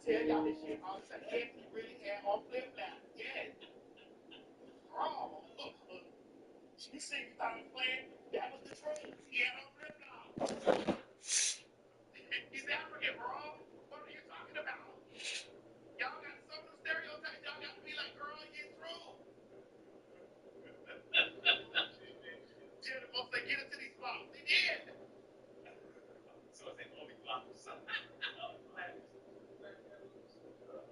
tell y'all this shit all the time. Yes, he really had on flip flops. Yes. Wrong. She see you thought I was playing. That was the truth. He had on flip flops. He's African, bro. What are you talking about? Y'all got some of the stereotypes. Y'all got to be like, girl, get through. Jennifer folks say, get into these flops. They did. So it's only flops.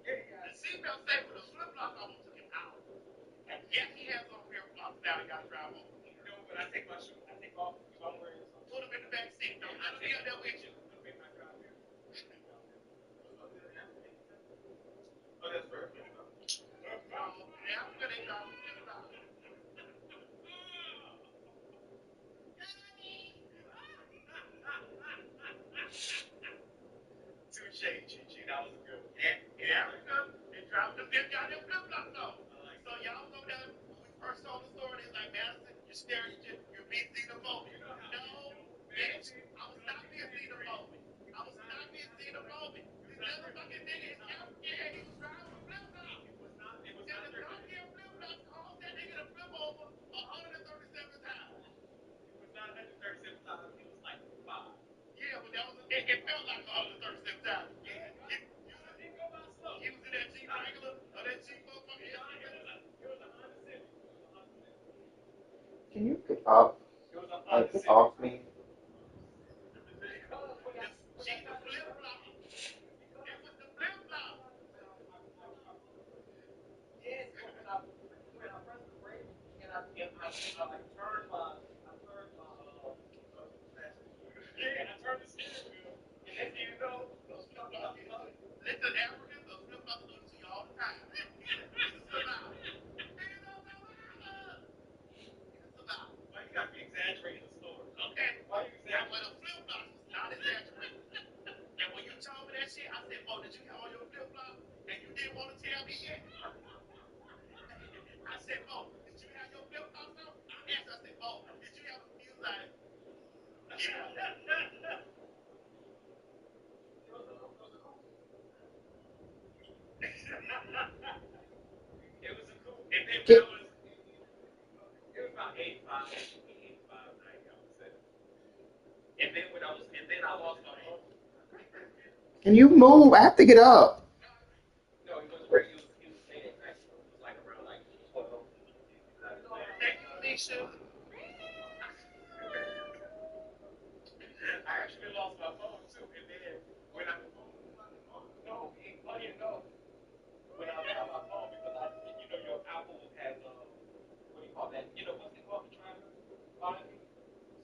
Yeah, the seatbelt safe with the flip flops almost took him out. And yeah, he has on rear flops now. He got to drive over. No, but I take my shoes. I take off. I'm wearing something. Put them in the back seat. Don't let them be up there with you. Oh, that's very good. No, Africa, they got flip flops. Touche, Chichi. That was a good one. In Africa, they dropped them goddamn flip flops though. So y'all know that when we first told the story, it's like Madison, you're staring, you're being xenophobic. No, bitch, I was not being xenophobic. I was not being xenophobic. This motherfucking nigga is African and he was driving with flip flops. And the goddamn flip flops caused that nigga to flip over 137 times. It was not 137 times. It was like 5. Yeah, but that was it felt like 137 times. Yeah, didn't go by slow. He was in that Jeep regular or that Jeep motherfucker. It was a Honda Civic. Can you get off? Get off me. She the flip flop. It was the flip flop. Yes, when I pressed the brake and I like turned my and I turned the steering wheel and then you know those flip flops. Listen, Africans, those flip flops do it to you all the time. It's about. It's about. Why you gotta be exaggerating the story? Okay. Why you exaggerating? Well, the flip flops was not exaggerating. And when you told me that shit, I said, "Oh, did you have all your flip flops?" And you didn't want to tell me yet. I said, "Oh, did you have your flip flops on?" I answered, I said, "Oh, did you have them?" He was like, "Yeah." It was a cool. And then when I was, it was about 85, 85, 90, I would say. And then when I was, and then I lost my phone. Can you move? I have to get up. No, he was great. He was late at night. So it was like around like 12. Thank you, Alicia. I actually lost my phone too. And then when I no, funny enough, when I found my phone because I, your Apple has what do you call that? What's it called? The tracker behind me.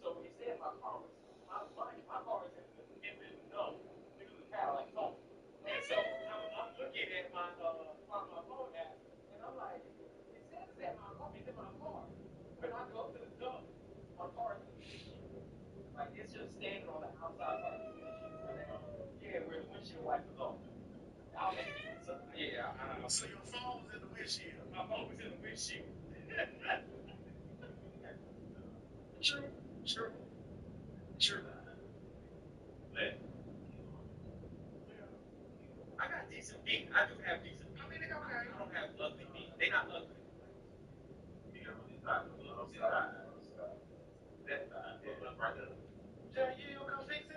So when he said my car was my car is in the no, this is a Cadillac Tone. And so I'm looking at my phone app and I'm like, it says that my car is in my car. When I go to the dump, my car is in the windshield. Like it's just standing on the outside part of the windshield. Yeah, where the windshield wipers on. So, yeah, so your phone was in the windshield. My phone was in the windshield. True, true, true. But I got decent feet. I do have decent feet. I mean, they okay. I don't have ugly feet. They not ugly. That right there. Jay, you don't come fix it?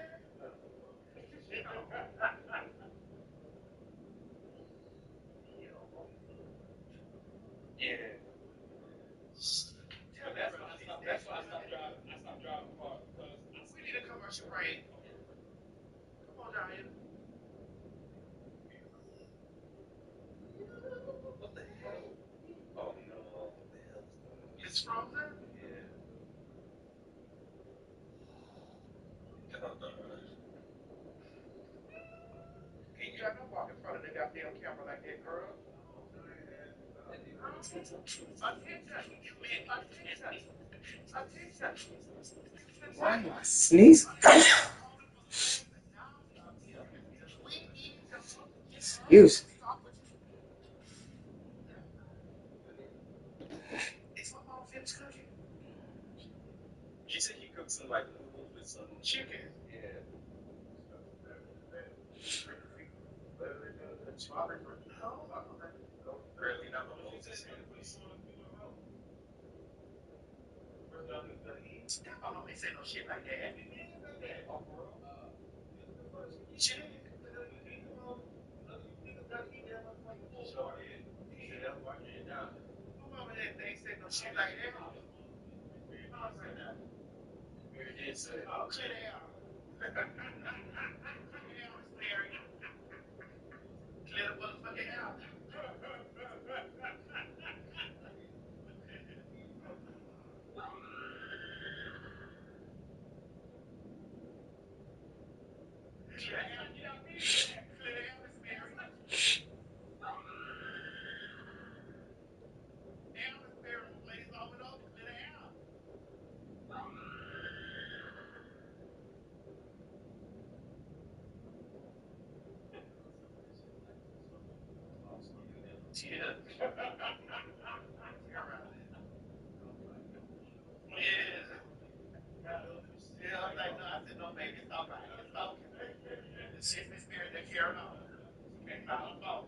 Yeah. But that's why I stopped driving. I stopped driving cars because we need a commercial break. Come on, Diane. What the hell? Oh no. What the hell? It's frozen? Yeah. Can you try not walk in front of the goddamn camera like that, girl? Attention! You mean attention! Attention! Why am I sneezing? Excuse me. Is my mom finished cooking? She said he cooked some like noodles with some chicken. Yeah. Girl, you're not gonna lose this. I'm always saying no shit like that. Shit. Sure did. He said that's why you down. My mama ain't said no shit like that. Mary did say, oh, clear the air. Clear the air, Miss Mary. Clear the motherfucking air. Clear the air. Clear the air, Miss Mary. Air, Miss Mary. I'm gonna blaze all it over. Clear the air. Yeah. Yeah. Yeah, I was like, no, I said, no, baby, it's all right. It's okay. She's Miss Mary that carried on. She can't file a phone.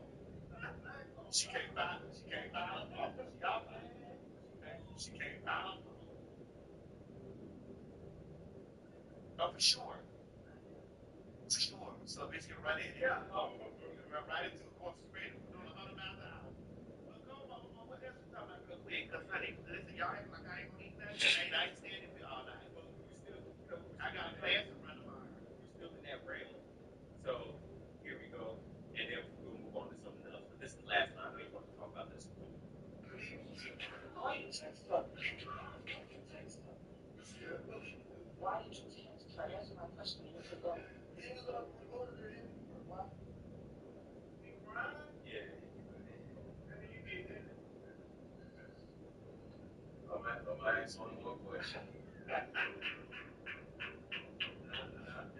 She can't file a phone. She all right. She can't file a phone. Oh, for sure. For sure. So bitch can run in. Yeah. Oh, you can run right into the course straight doing 100 miles an hour. But go, mama, what else you talking about real quick? Because, honey, listen, y'all acting like I ain't gonna eat nothing. I ain't standing here all night. Well, we still, I got a class to run tomorrow. We're still in that realm. So here we go. And then we'll move on to something else. But this is the last time we want to talk about this. Yeah. I'm gonna ask one more question. And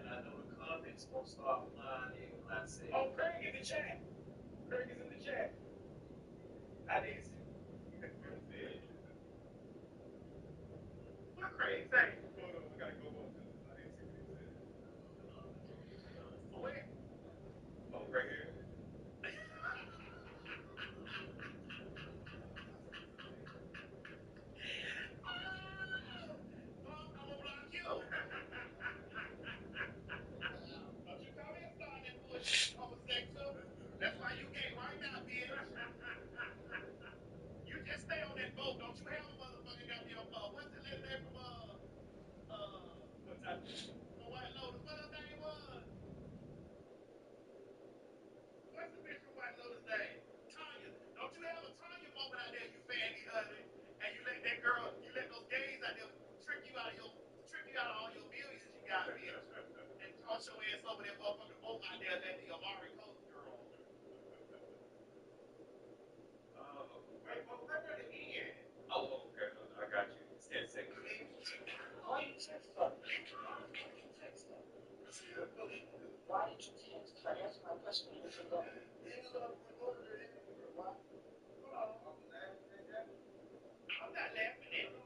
I know the comments gonna start flying in when I say. Oh, Craig in the chat. Craig is in the chat. I didn't see. What Craig say? Hold on, I gotta go up because I didn't see what he said. Where? Oh, right here. Mom, I'm gonna block you. Don't you come here starting that bullshit, homosexual. That's why you gay right now, bitch. You just stay on that boat. Don't you have a motherfucking goddamn what's the lady name from White Lotus? What her name was? What's the bitch from White Lotus name? Tanya. Don't you have a Tanya moment out there, you faggy ugly, and you let that girl, you let those gays out there trick you out of all your millions you got, bitch, and toss your ass over that motherfucking boat out there, let the Amari Coast girl. Wait, but what at the end? Oh, okay. I got you. It's 10 seconds. I'm not laughing at it.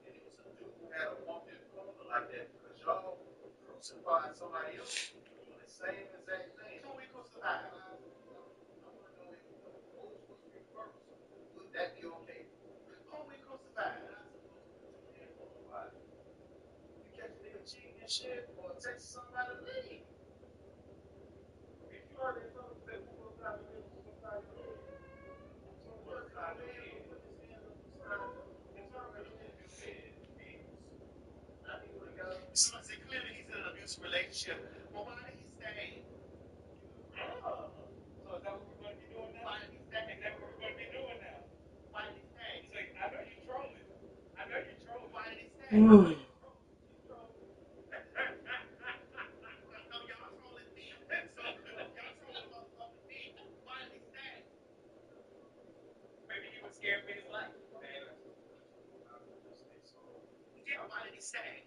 And it was a dude who had a woman in corner like that because y'all crucified somebody else doing the same exact thing. Who we crucified? I want to know if Moses was reversed. Would that be okay? Who we crucified? You catch a nigga cheating and shit or text somebody to leave. If you already know that who was not the who was not the so what's not the put his hands up the side. It's already in your head. Somebody said clearly he's in an abusive relationship. Well, why did he stay? Oh. So is that what we're going to be doing now? Why did he stay? Is that what we're going to be doing now? Why did he stay? He's like, I know you're trolling. I know you're trolling. Why did he stay? No, y'all trolling me. So, y'all trolling motherfucking me. Why did he stay? Maybe he was scared for his life. Yeah, why did he stay?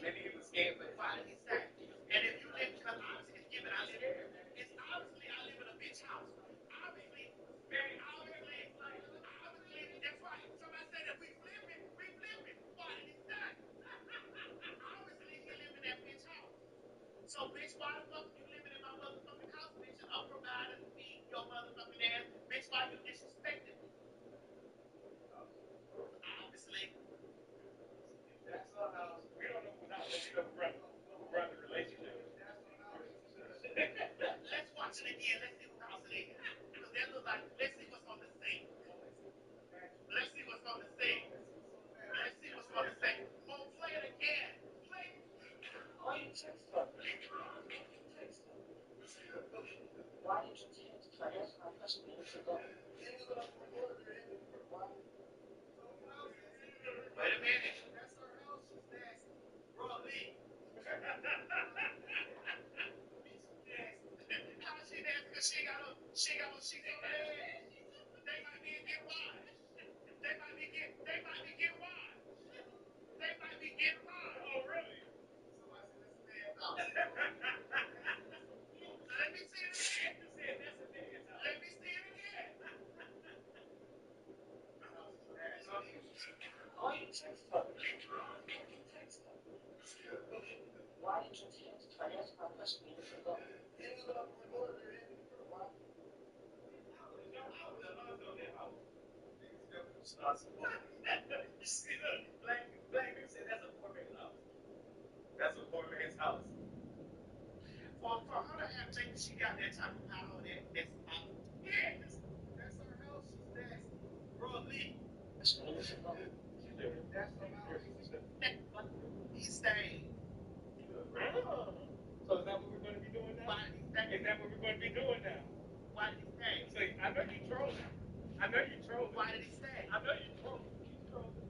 Maybe he was scared, but why did he stay? And if you live, because obviously it's given, I live here. It's obviously I live in a bitch house. Obviously, very obviously, that's right. Somebody said that we flipping, we flipping. Why did he stay? Obviously, he live in that bitch house. So, bitch, why the fuck you providing to feed your motherfucking ass. Bitch, why you disrespecting me? Obviously. That's our house. We don't know who's out there. We know who run the relationship. Let's watch it again. Let's see whose house it is. Because that looks like, let's see what's on the scene. Let's see what's on the scene. Let's see what's on the scene. Mo, play it again. Play. Why you text her? Why did you text her? That's my question minutes ago. Wait a minute. That's her house. She's nasty. Bro, leave. How she nasty? Because she got no sheets on her head. They might be getting wide. They might be getting wide. They might be getting wide. Oh, really? Somebody said that's a man's house. Let me see it again. You said that's a man's house. Let me see it again. Why you text her? Why did you text her? That's my question minutes ago. You see, look, black people say that's a poor man's house. That's a poor man's house. For her to have think she got that type of power, that's yes, that's her house. She's nasty. Bro, leave. That's her house. He stayed. Oh. So is that what we're going to be doing now? Why did he stay? Is that what we're going to be doing now? Why did he stay? So I know you trolling. I know you trolling. Why did he stay? I know you trolling. Keep trolling.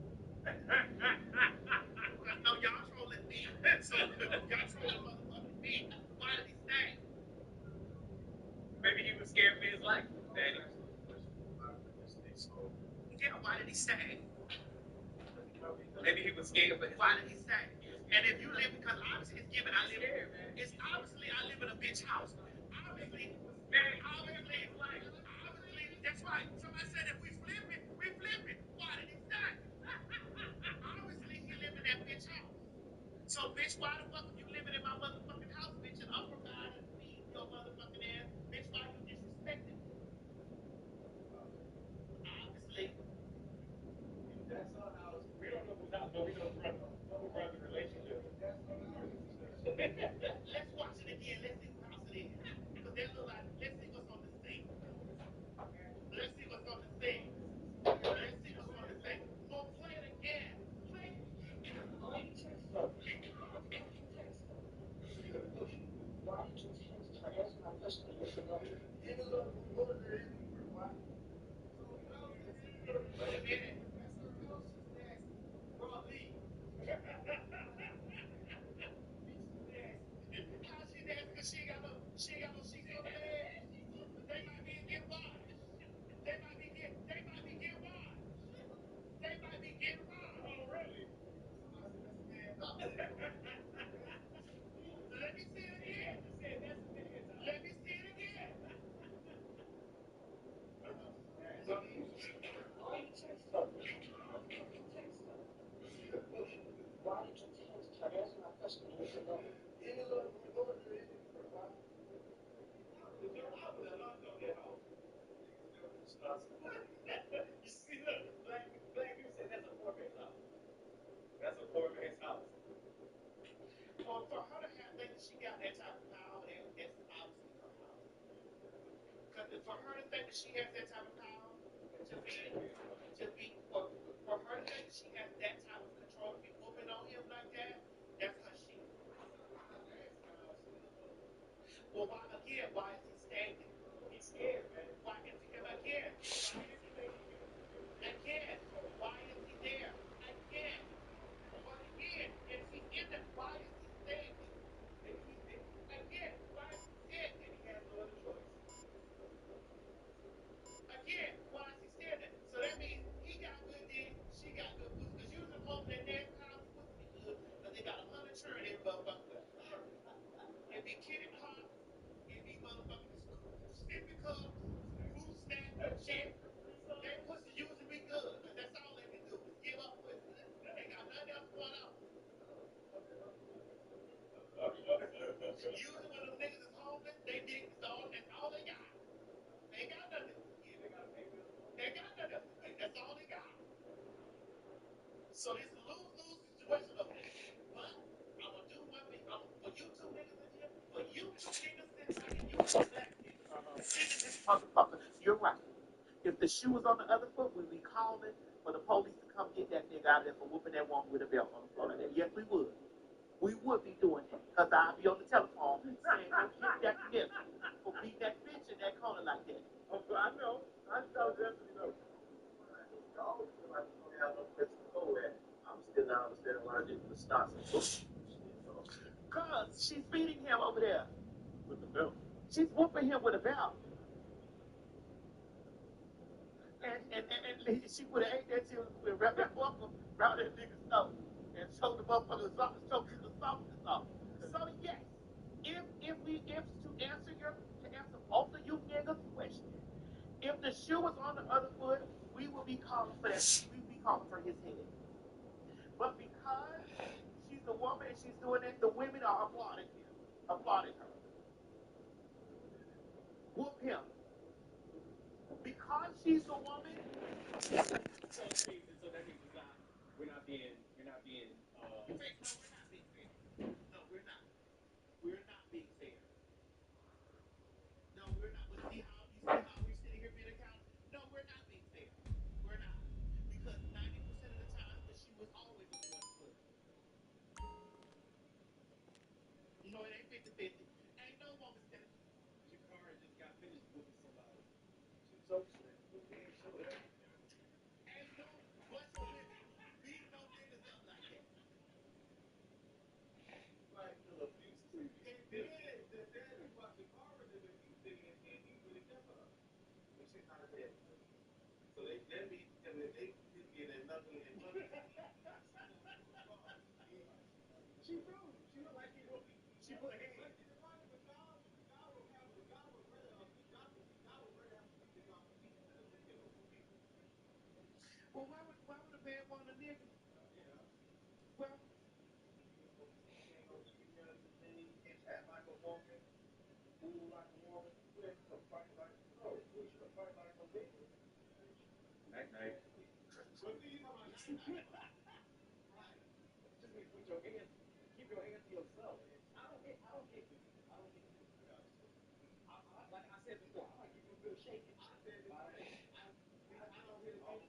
No, y'all trolling me. So y'all trolling motherfucking me. Why did he stay? Maybe he was scared for his life, Daddy. Yeah, why did he stay? Maybe he was scared for his life. Why did he stay? And if you live, because obviously it's given, I live, it's obviously I live in a bitch house. Obviously, that's right. Somebody said if we flip it, we flip it. Why did he stay? Obviously he live in that bitch house. So bitch, why the fuck are you living in my motherfucking house, bitch? And I'm providing to feed your motherfucking ass. Bitch, why you disrespecting me? Obviously. That's our house. We don't know who's house, but we know who run the relationship. Let's watch it again. Let's see whose house it is. Because that look like, let's see what's on the scene. Let's see what's on the scene. Let's see what's on the scene. Mo, play it again. Play. Why you text her? Why did you text her? That's my question minutes ago. Wait a minute. That's her house. She's nasty. Bro, leave. How she nasty? Because she ain't got no sheets on her head. They might be getting wide. They might be getting wide. They might be getting wide. Oh, really? Somebody said that's a man's house. Let me see it again. You said that's a man's house. Let me see it again. Why you text her? Why did you text her? That's my question minutes ago. You see, look, black people say that's a poor man's house. That's a poor man's house. For her to have think that she got that type of power, that's obviously her house. Because for her to think that she has that type of power, for her to think that she has that type of control to be whooping on him like that, that's her shit. Well, why again? Why is he standing? He's scared, man. Why is he again? Again, why is he there? Again, but again, if he's in there, why is he standing? Again, why is he standing? He has no other choice. Again, why is he standing? So that means he got good dick, she got good pussy. Because usually them hoes in that nasty house, pussy be good, because they got 100 children in motherfucker. It be kitty pots, it be motherfucking sippy cups. So it's a lose-lose situation over there. But I'm gonna do one thing. For you two niggas in here, for you two niggas sitting right here, you two black niggas sitting in this motherfucker. You're right. If the shoe was on the other foot, we'd be calling for the police to come get that nigga out of there for whooping that woman with a belt on the floor. Yes, we would. We would be doing that. Because I'd be on the telephone saying, go get that nigga for beating that bitch in that corner like that. Oh, I know. I know, definitely know. Y'all feel like you don't have no place to go at. I'm still not understanding why they would stop and push. Because she's beating him over there. With the belt. She's whooping him with a belt. And she would have ate that shit with wrap that buckle around that nigga's nose and showed the motherfucker the choke his esophagus off. So yes, if to answer both of you niggas' question, if the shoe was on the other foot, we would be calling for that. We'd be calling for his head. But because she's a woman and she's doing it, the women are applauding her. Whoop him. Because she's a woman. So that means we're not being fair. No, we're not being fair. No, we're not. We're not being fair. No, we're not. But see how we're sitting here being accountable? No, we're not being fair. We're not. Because 90% of the time the shoe is always on the other foot. No, it ain't 50-50. Ain't no woman standing. Jakara just got finished whooping somebody. She so slick. Ain't no bunch of women beating no niggas up like that. Like the abuse to you. And then the daddy watched Jakara did the abuse thing and he really kept her. But she's not a dead. So that means that they didn't get nothing in money. She do. She look like she put hands. But the guy would rather have to beat the competition than to kill those people. Well, why would a man want a nigga? Yeah. Well, you can't act like a woman, move like a woman. You ain't gonna fight like no. You should fight like a nigga. Night night. But see, you talking about night night. Right. Just means put your hands, keep your hands to yourself. I don't get with you. I don't get with you. Like I said before, I like give you a good shaking. I said it. I don't hit a beat.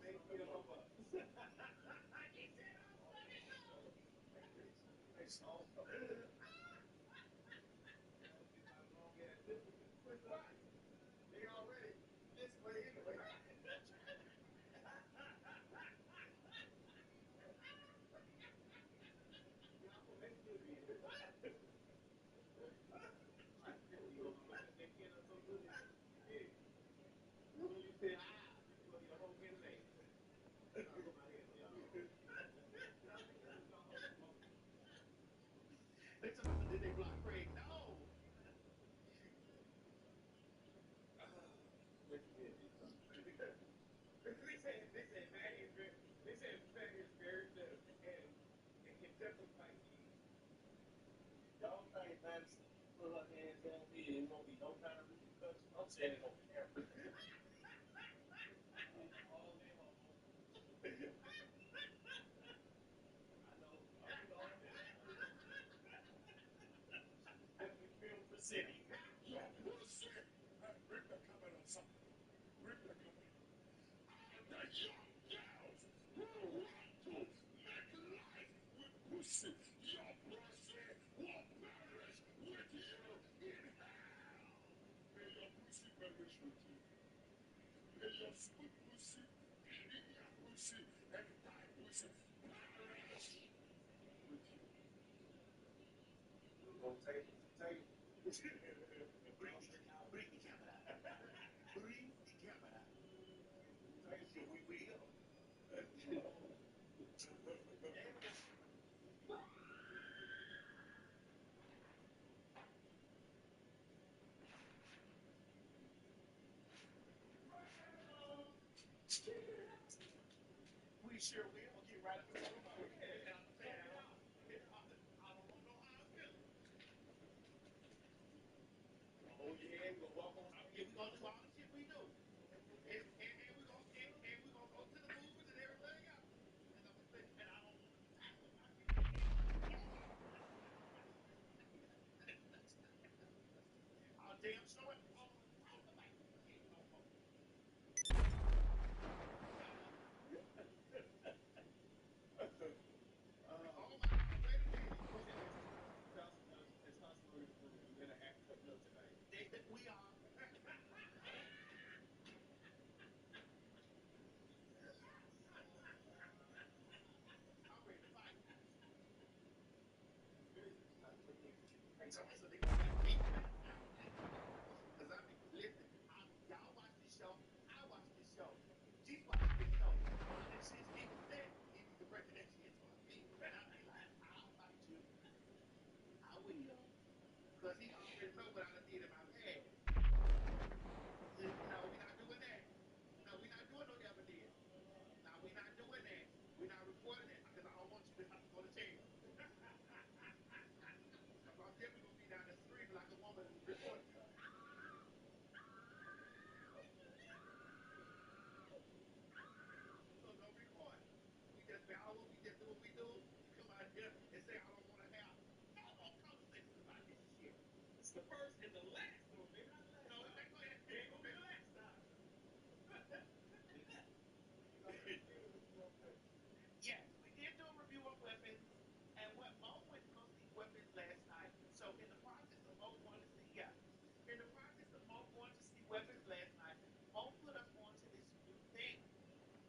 Make me a hump up. He said I'm fucking no. Makes all stuff. Long ass difference. Right. They already this way anyway. Y'all gonna make good here. They can't so good. Yeah. When you say you gonna get a whole can of names. They talking about did they block Craig? No. What you did? They said Maddie is very good and definitely Pisces. Y'all think Maddie put her hands on me and it won't be no kind of repercussions? I'm saying it on camera. All day long. I know. Definitely film for city. Yo, pussy. Bring the camera, son. Bring the camera. The young girls who want to make life with pussy. Your pussy will perish with you in hell. May your pussy perish with you. May your sweet pussy, Indian pussy, and Thai pussy perish with you. We're going to take it. Bring the camera. Bring the camera. Bring the camera. Take it, we will. We sure will. We'll get right up in the room. And I'm saying it out. I don't want no hard feelings. Hold your hand. We're gonna walk on. Yeah, we're gonna do all the shit we do. And we're gonna go to the movies and everything else. because he already know what I done did in my past. We're not doing that. No, we're not doing no ever did. No, we're not doing that. We're not recording that because I don't want you to have to go to jail. I'm definitely gonna be down there screaming like a woman recording you. So don't record. We just battle. We just do what we do. You come out here and say I don't want to have no more conversations about this shit. It's the first and the last one, maybe not the last. No, it ain't gonna be the last time. Yes, we did do a review of weapons, and what Mo went to go see weapons last night. So in the process of Mo going to see, yeah, in the process of Mo going to see weapons last night, Mo put us onto this new thing.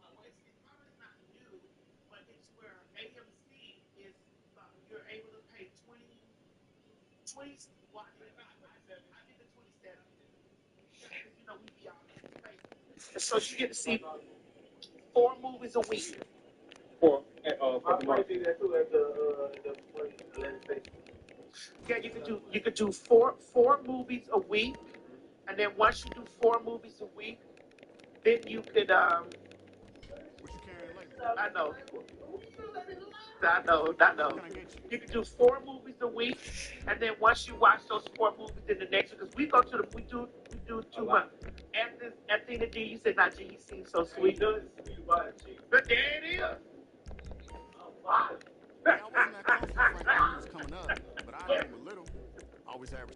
Well, it's probably not new, but it's where AMC is. You're able to pay 20. Well, I did the 27. Because we be out in space. So you get to see 4 movies a week. I might do that too at the Atlantic Station. Yeah, you could do four movies a week, and then once you do 4 movies a week, then you could What you carrying like? I know. I know. You can do 4 movies a week, and then once you watch those 4 movies, then the next one, because we do 2 months. At the end of the day, you said not G, you seem so sweet. But there it is. Yeah, I wasn't that comfortable Frank when we was coming up, but I knew him a little. Always have it.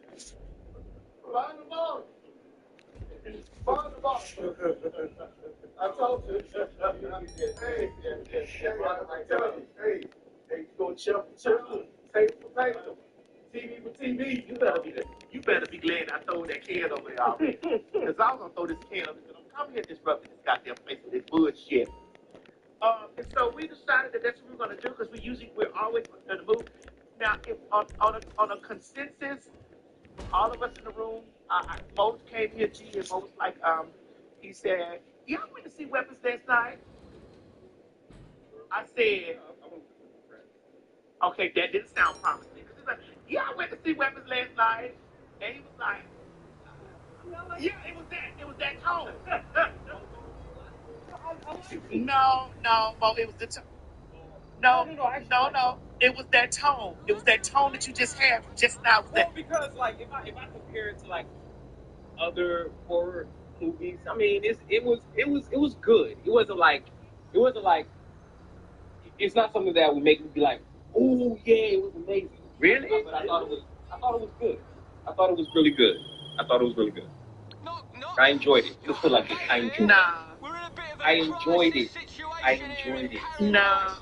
Find the ball. Find the ball. I told you. Hey, I tell you. Hey, you go chip for chip, tape for tape, TV for TV. You better be glad I throw that can over there already. Because I was gonna throw this can over there. Don't come here disrupting this goddamn place with this bullshit. And so we decided that that's what we're gonna do because we're always in the mood. Now, if on a consensus, all of us in the room, Mo came here, G, and Mo was like, he said, "Yeah, I went to see Weapons last night." I said, "Okay, that didn't sound promising." He's like, "Yeah, I went to see Weapons last night," and he was like, "Yeah, it was that tone." No, Mo, it was the tone. No. It was that tone. It was that tone that you just had just now. Well, because like if I compare it to like other horror movies, I mean it was good. It wasn't like it's not something that would make me be like, oh yeah, it was amazing. Really? But I thought it was good. I thought it was really good. I enjoyed it. Just feel like I enjoyed it. Nah. I enjoyed it. Nah.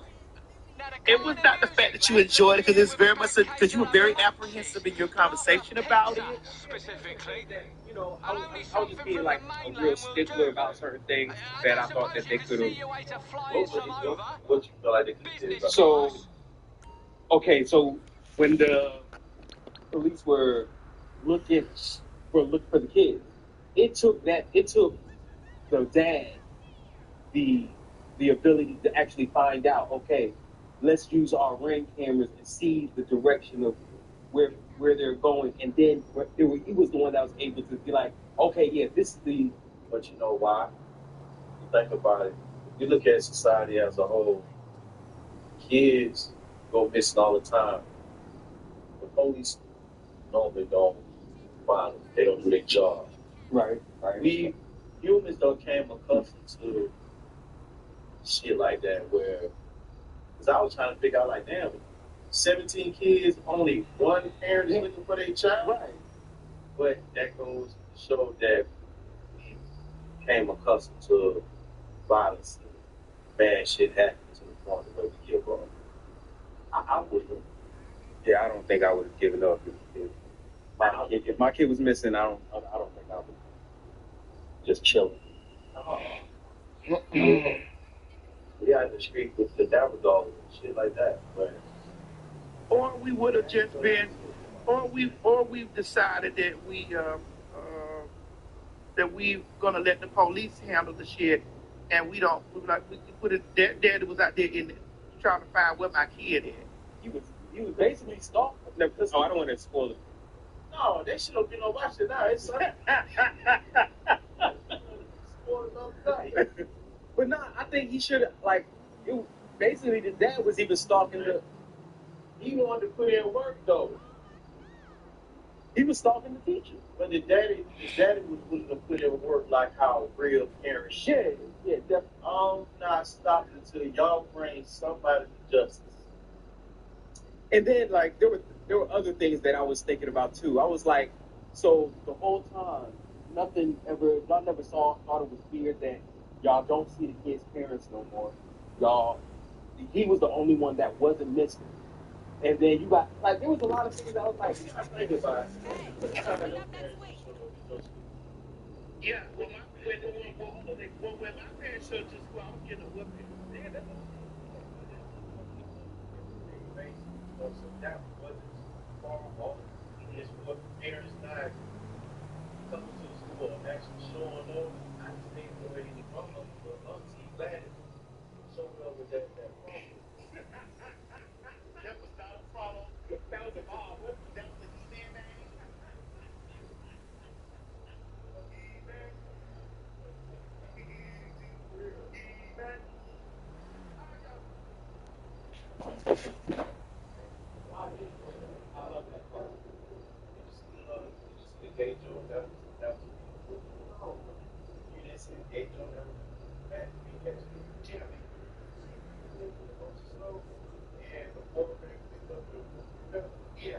It was not the fact that you enjoyed it because it's very much because you were very apprehensive in your conversation about it. Specifically, I was just being like a real stickler about certain things that I thought that they could have. What you feel like they could do? So when the police were looking for the kids, it took the dad the ability to actually find out. Okay, let's use our Ring cameras and see the direction of where they're going, and then he was the one that was able to be like, okay, yeah, this is the. But you know why? You think about it. You look at society as a whole. Kids go missing all the time. The police normally don't find them. They don't do their job. Right. We humans don't came accustomed to shit like that. Because I was trying to figure out, like, damn, 17 kids, only one parent is looking for their child. Right. But that goes to show that we became accustomed to violence and bad shit happening to the point where we give up. I wouldn't. Yeah, I don't think I would have given up if my kid was missing. I don't think I would just chilling. Oh. Yeah, in the street with the devil dog and shit like that. But Or we would have just been, or we've decided that we're gonna let the police handle the shit, and we put it. Daddy was out there trying to find where my kid is. He was basically stalking. Oh, I don't want to spoil it. No, they should have been on watch it now. It's Sunday. But no, I think he should have, like, basically the dad was even stalking He wanted to put in work though. he was stalking the teacher. But the daddy was willing to put in work like how real parents should. Yeah, definitely. I'm not stopping until y'all bring somebody to justice. And then, like, there were other things that I was thinking about too. I was like, so the whole time, y'all never thought it was weird that y'all don't see the kids' parents no more. He was the only one that wasn't missing. And then you got, like, there was a lot of things I was like, I think about it. Yeah, when my parents showed to school, I was getting a whipping. Man, that's So that wasn't far off. It's what parents not coming to the school and actually showing up. I just think the way the mama, the auntie Gladys, showing up with that problem. that was not a problem. That was a mom. That was a E-Man name. E-Man. E-Man. I love that part. Did you see the gay joke? That was no. You didn't see the gay joke? That was man, we catch it. Jimmy. Slow. And the quarterback picked up the yeah.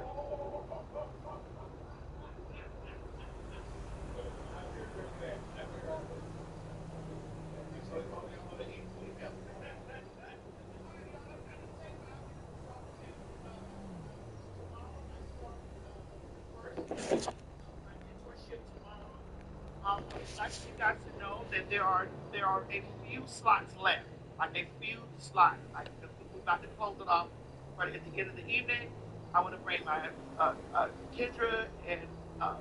I want you guys to know that there are a few slots left, like a few slots. Like we're about to close it off right at the end of the evening. I want to bring my Kendra and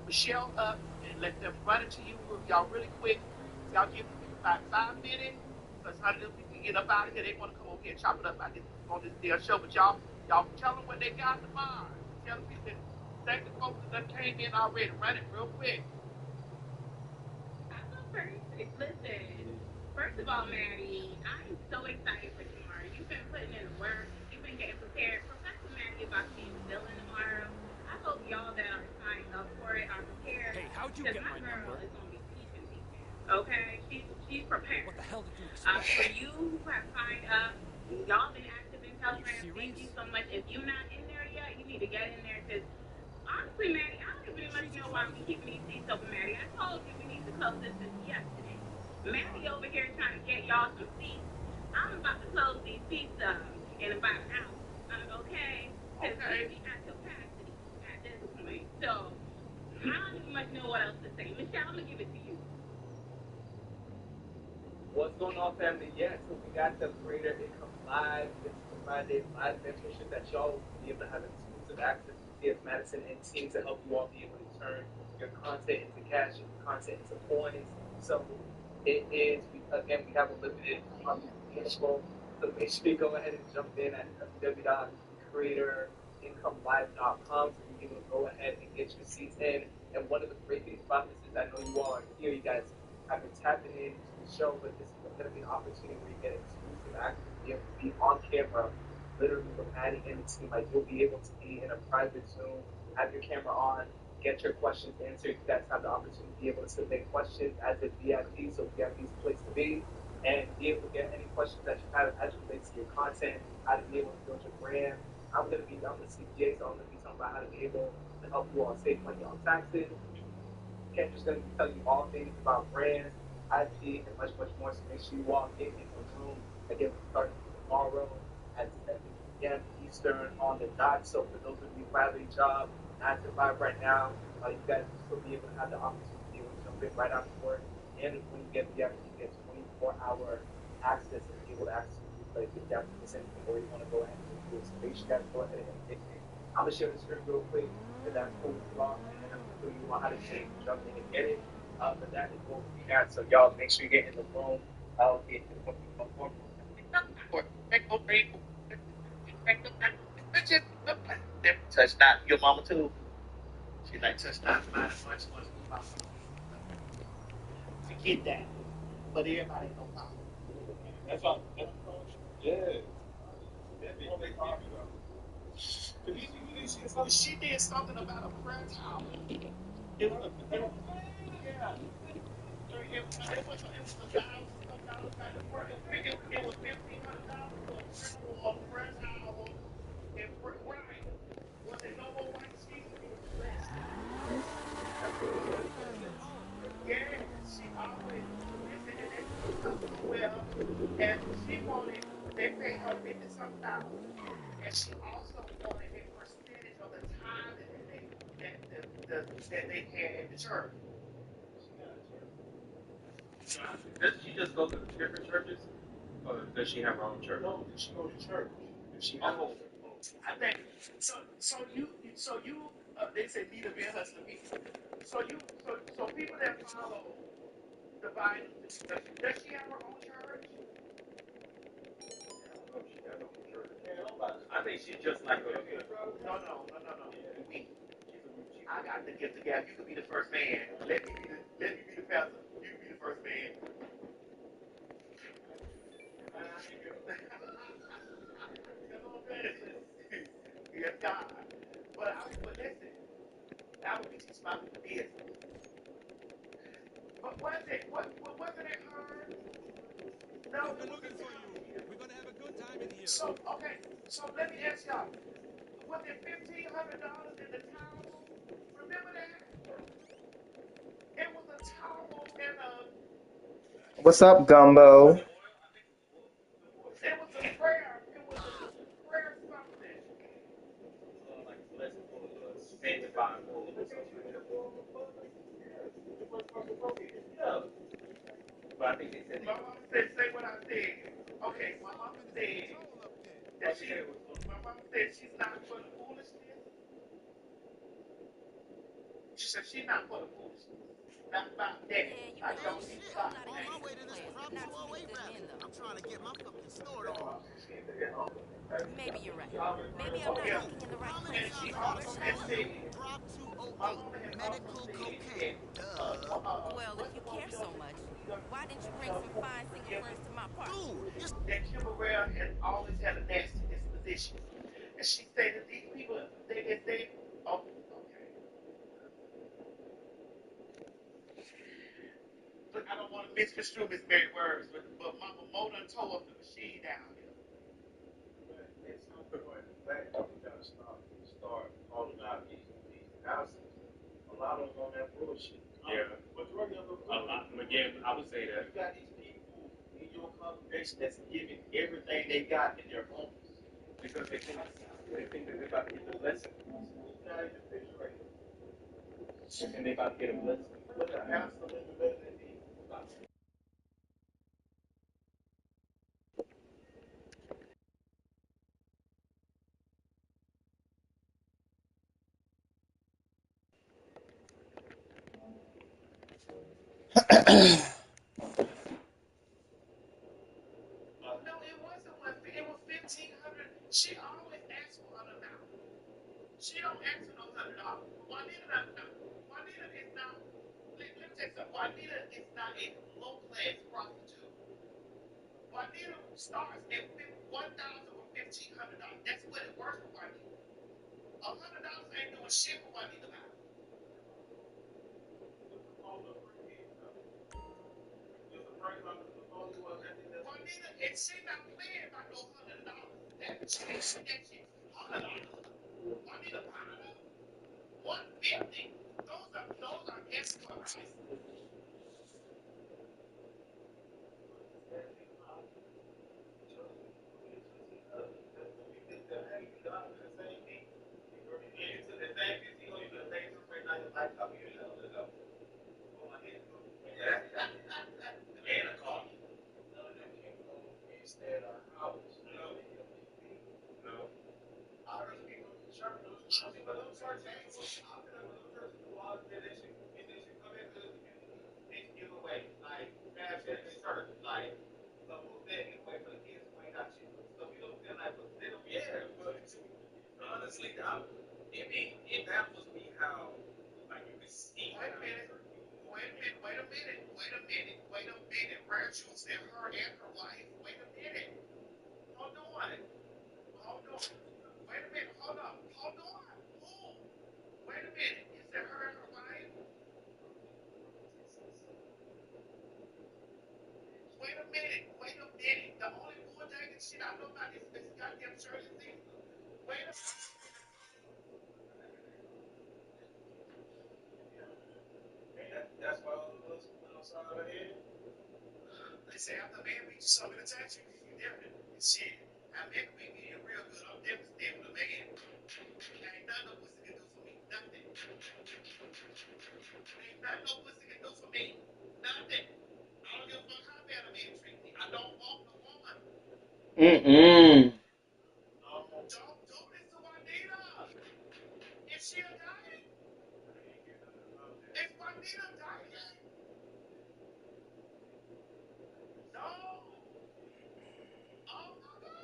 Michelle up and let them run it to you, y'all really quick. So y'all give them about 5 minutes, because how do people get up out of here? They want to come over here and chop it up on this deal show. But y'all tell them what they got tomorrow. Tell them people, thank the folks that came in already. Run it real quick. Listen, first of all, Maddie, I'm so excited for tomorrow. You've been putting in the work. You've been getting prepared. Professor Maddie about to be in the building tomorrow. I hope y'all that are signed up for it are prepared. Hey, how'd you get my number? Is going to be teaching me. Okay? She's prepared. What the hell did you expect? For you who have signed up, y'all been active in Telegram. Thank you so much. If you're not in there yet, you need to get in there, because honestly, Maddie, I don't even much know why we keeping these seats open, Maddie. I told you we need to close this yesterday. Maddie over here trying to get y'all some seats. I'm about to close these seats up in about an hour. Okay? Because we at capacity at this point. So, I don't even much know what else to say. Michelle, I'm going to give it to you. What's going on, family? Yeah, so we got the Creator Income Live. This is the Friday live mentorship that y'all will be able to have exclusive access to CS Madison and team to help you all be able to turn your content into cash, your content into coins. So it is, again, we have a limited info. So make sure you go ahead and jump in at www.creatorincomellive.com so you can go ahead and get your seats in. And one of the great things about this is I know you all are here, you guys have been tapping into the show, but this is going to be an opportunity where you get exclusive access to be able to be on camera, literally with Maddie and the team. Like, you'll be able to be in a private Zoom, have your camera on, get your questions answered. You guys have the opportunity to be able to submit questions as a VIP, so VIP is a place to be, and be able to get any questions that you have as it relates to your content, how to be able to build your brand. I'm the CPA, so I'm going to be talking about how to be able to help you all save money on taxes. Kendra's going to be telling you all things about brands, IP, and much, much more. So make sure you all get into the room. Again, we're starting tomorrow at 7 p.m. Eastern on the dot. So for those of you who have a job, 9 to 5 right now, you guys will still be able to have the opportunity to be able to jump in right after work. And when you get the you get 24-hour access and be able to access the replay if you have to miss anything or you want to go ahead and do it. So make sure you guys go ahead and get it. I'm going to share the screen real quick, if that's cool with you all. And I'm going to show you all how to change, jump in and get it. But that is what we got. So y'all make sure you get in the room. Touch not your mama too. He's like, touch not mine much, much my forget that. But everybody ain't no problem. That's what. Yeah. That's what they talk about. She did something about a prayer towel. It was, yeah. It was $1,000 back to work. It was $1,500 for a prayer towel. And right. Was it no more white sheets? It was less. Yeah, she always listen and they well, and she wanted they paid her 50 something dollars, and she also wanted a percentage of the tithing that they had at the church. Does she just go to the different churches, or does she have her own church? No, she go to church. She Oh, I think so. So you they say need a beer hustler people. So people that follow the Bible, does she have her own church? I think she's just like a. No. Me. I got the gift of gab. You could be the first man. Let me be the pastor. You be the first man. Yes, God. But listen, I would be teaching my people business. But was it? What wasn't it hard? No, We've it been looking wasn't for you. hard. We're gonna have a good time in here. So okay. So let me ask y'all. Was it $1,500 in the towel? Remember that? It was a towel and a. What's up, Gumbo? It was a prayer. It was a prayer something. Like blessed or sanctified or something like that. Yeah. But I think they said My mama said, say what I said. Okay, my mama Something is in said control up there. that my mama said she's not for the foolishness. She said she's not for the foolishness. Not about that. Yeah, you I know, don't need to I'm stop not On my against today. way the to this plan, prop not too many 208 good men rally. though. I'm trying to get my fucking snort on. Maybe you're right. Maybe I'm not Yeah. looking in the right How many And places. she times I But gotta also working has on tell it. you? said, Prop my 208, mama has also medical said cocaine. that, Duh. Well, if what's you the one care we so don't much, we don't why didn't you we bring don't some fine single forgive friends to my party? Dude, you that Kim Burrell has always had a nasty disposition. And she said that these people, they oh, okay. But I don't want to misconstrue Miss Mary words, but Mama Mo done tore up the machine down here. At some point, black people gotta start calling out these pastors. A lot of them on that bullshit. Yeah. Majority of them. A lot. Again, I would say that. You got these people in your congregation that's giving everything they got in their homes. Because they think that they're about to get the blessing. Who's not in the refrigerator? And they're about to get a blessing. But the pastor living better than me. No, it wasn't one. It was 1,500. She always asks for an amount. She don't ask for no $100. Juanita is not. Let me tell you something. Juanita is not a low class prostitute. Juanita starts at 1,000 or $1,500. That's what it works for Juanita. $100 ain't doing shit for Juanita now. Juanita, and she not playing by no $100. That shit, $100. Juanita Potter, 150. Those are escorts. And a car. No. virtues in her and her wife. Wait a minute. Hold on. Hold on. Wait a minute. Hold on. Hold on. Who? Wait a minute. You said her and her wife? Wait a minute. Wait a minute. The only bull-dagging shit I know about is goddamn Shirley Caesar. Wait a minute. That's why all of us went outside of here. They say after a man beat you so many times, you different. Shit. I man can beat me in real good. I'm definitely staying with a man. Ain't nothing no pussy can do for me. Nothing. Ain't nothing no pussy can do for me. Nothing. I don't give a fuck how bad a man treat me. I don't want the woman. Mm-mm. Don't do this to Juanita. Is she a dying? Is Juanita dying? No. Oh my God.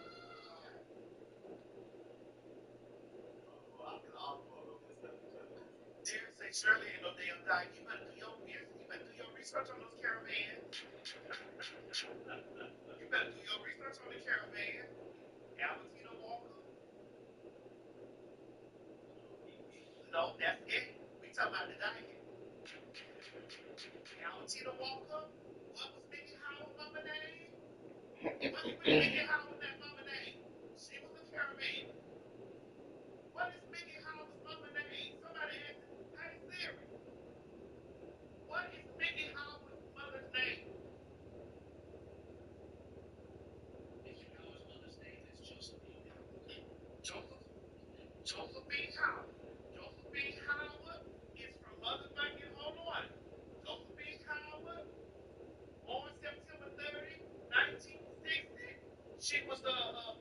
Derek say Shirley ain't no damn dying. You better do your business. You better do your research on those caravans. You better do your research on the caravan. Albertina Walker. No, that's it. We talking about the dying. Albertina Walker. What was Mickey Howard's mama name? What is Mickey Howard's that mama name? She was a caravan. What is Mickey Howard's mama name? Somebody asked, hey Siri, what is Mickey Howard's mother's name? Mickey Howard's mother's name is Josephine Howard. Josephine Howard. Josephine Howard is from motherfucking, hold on. Josephine Howard, born September 30, 1960. She was hold on.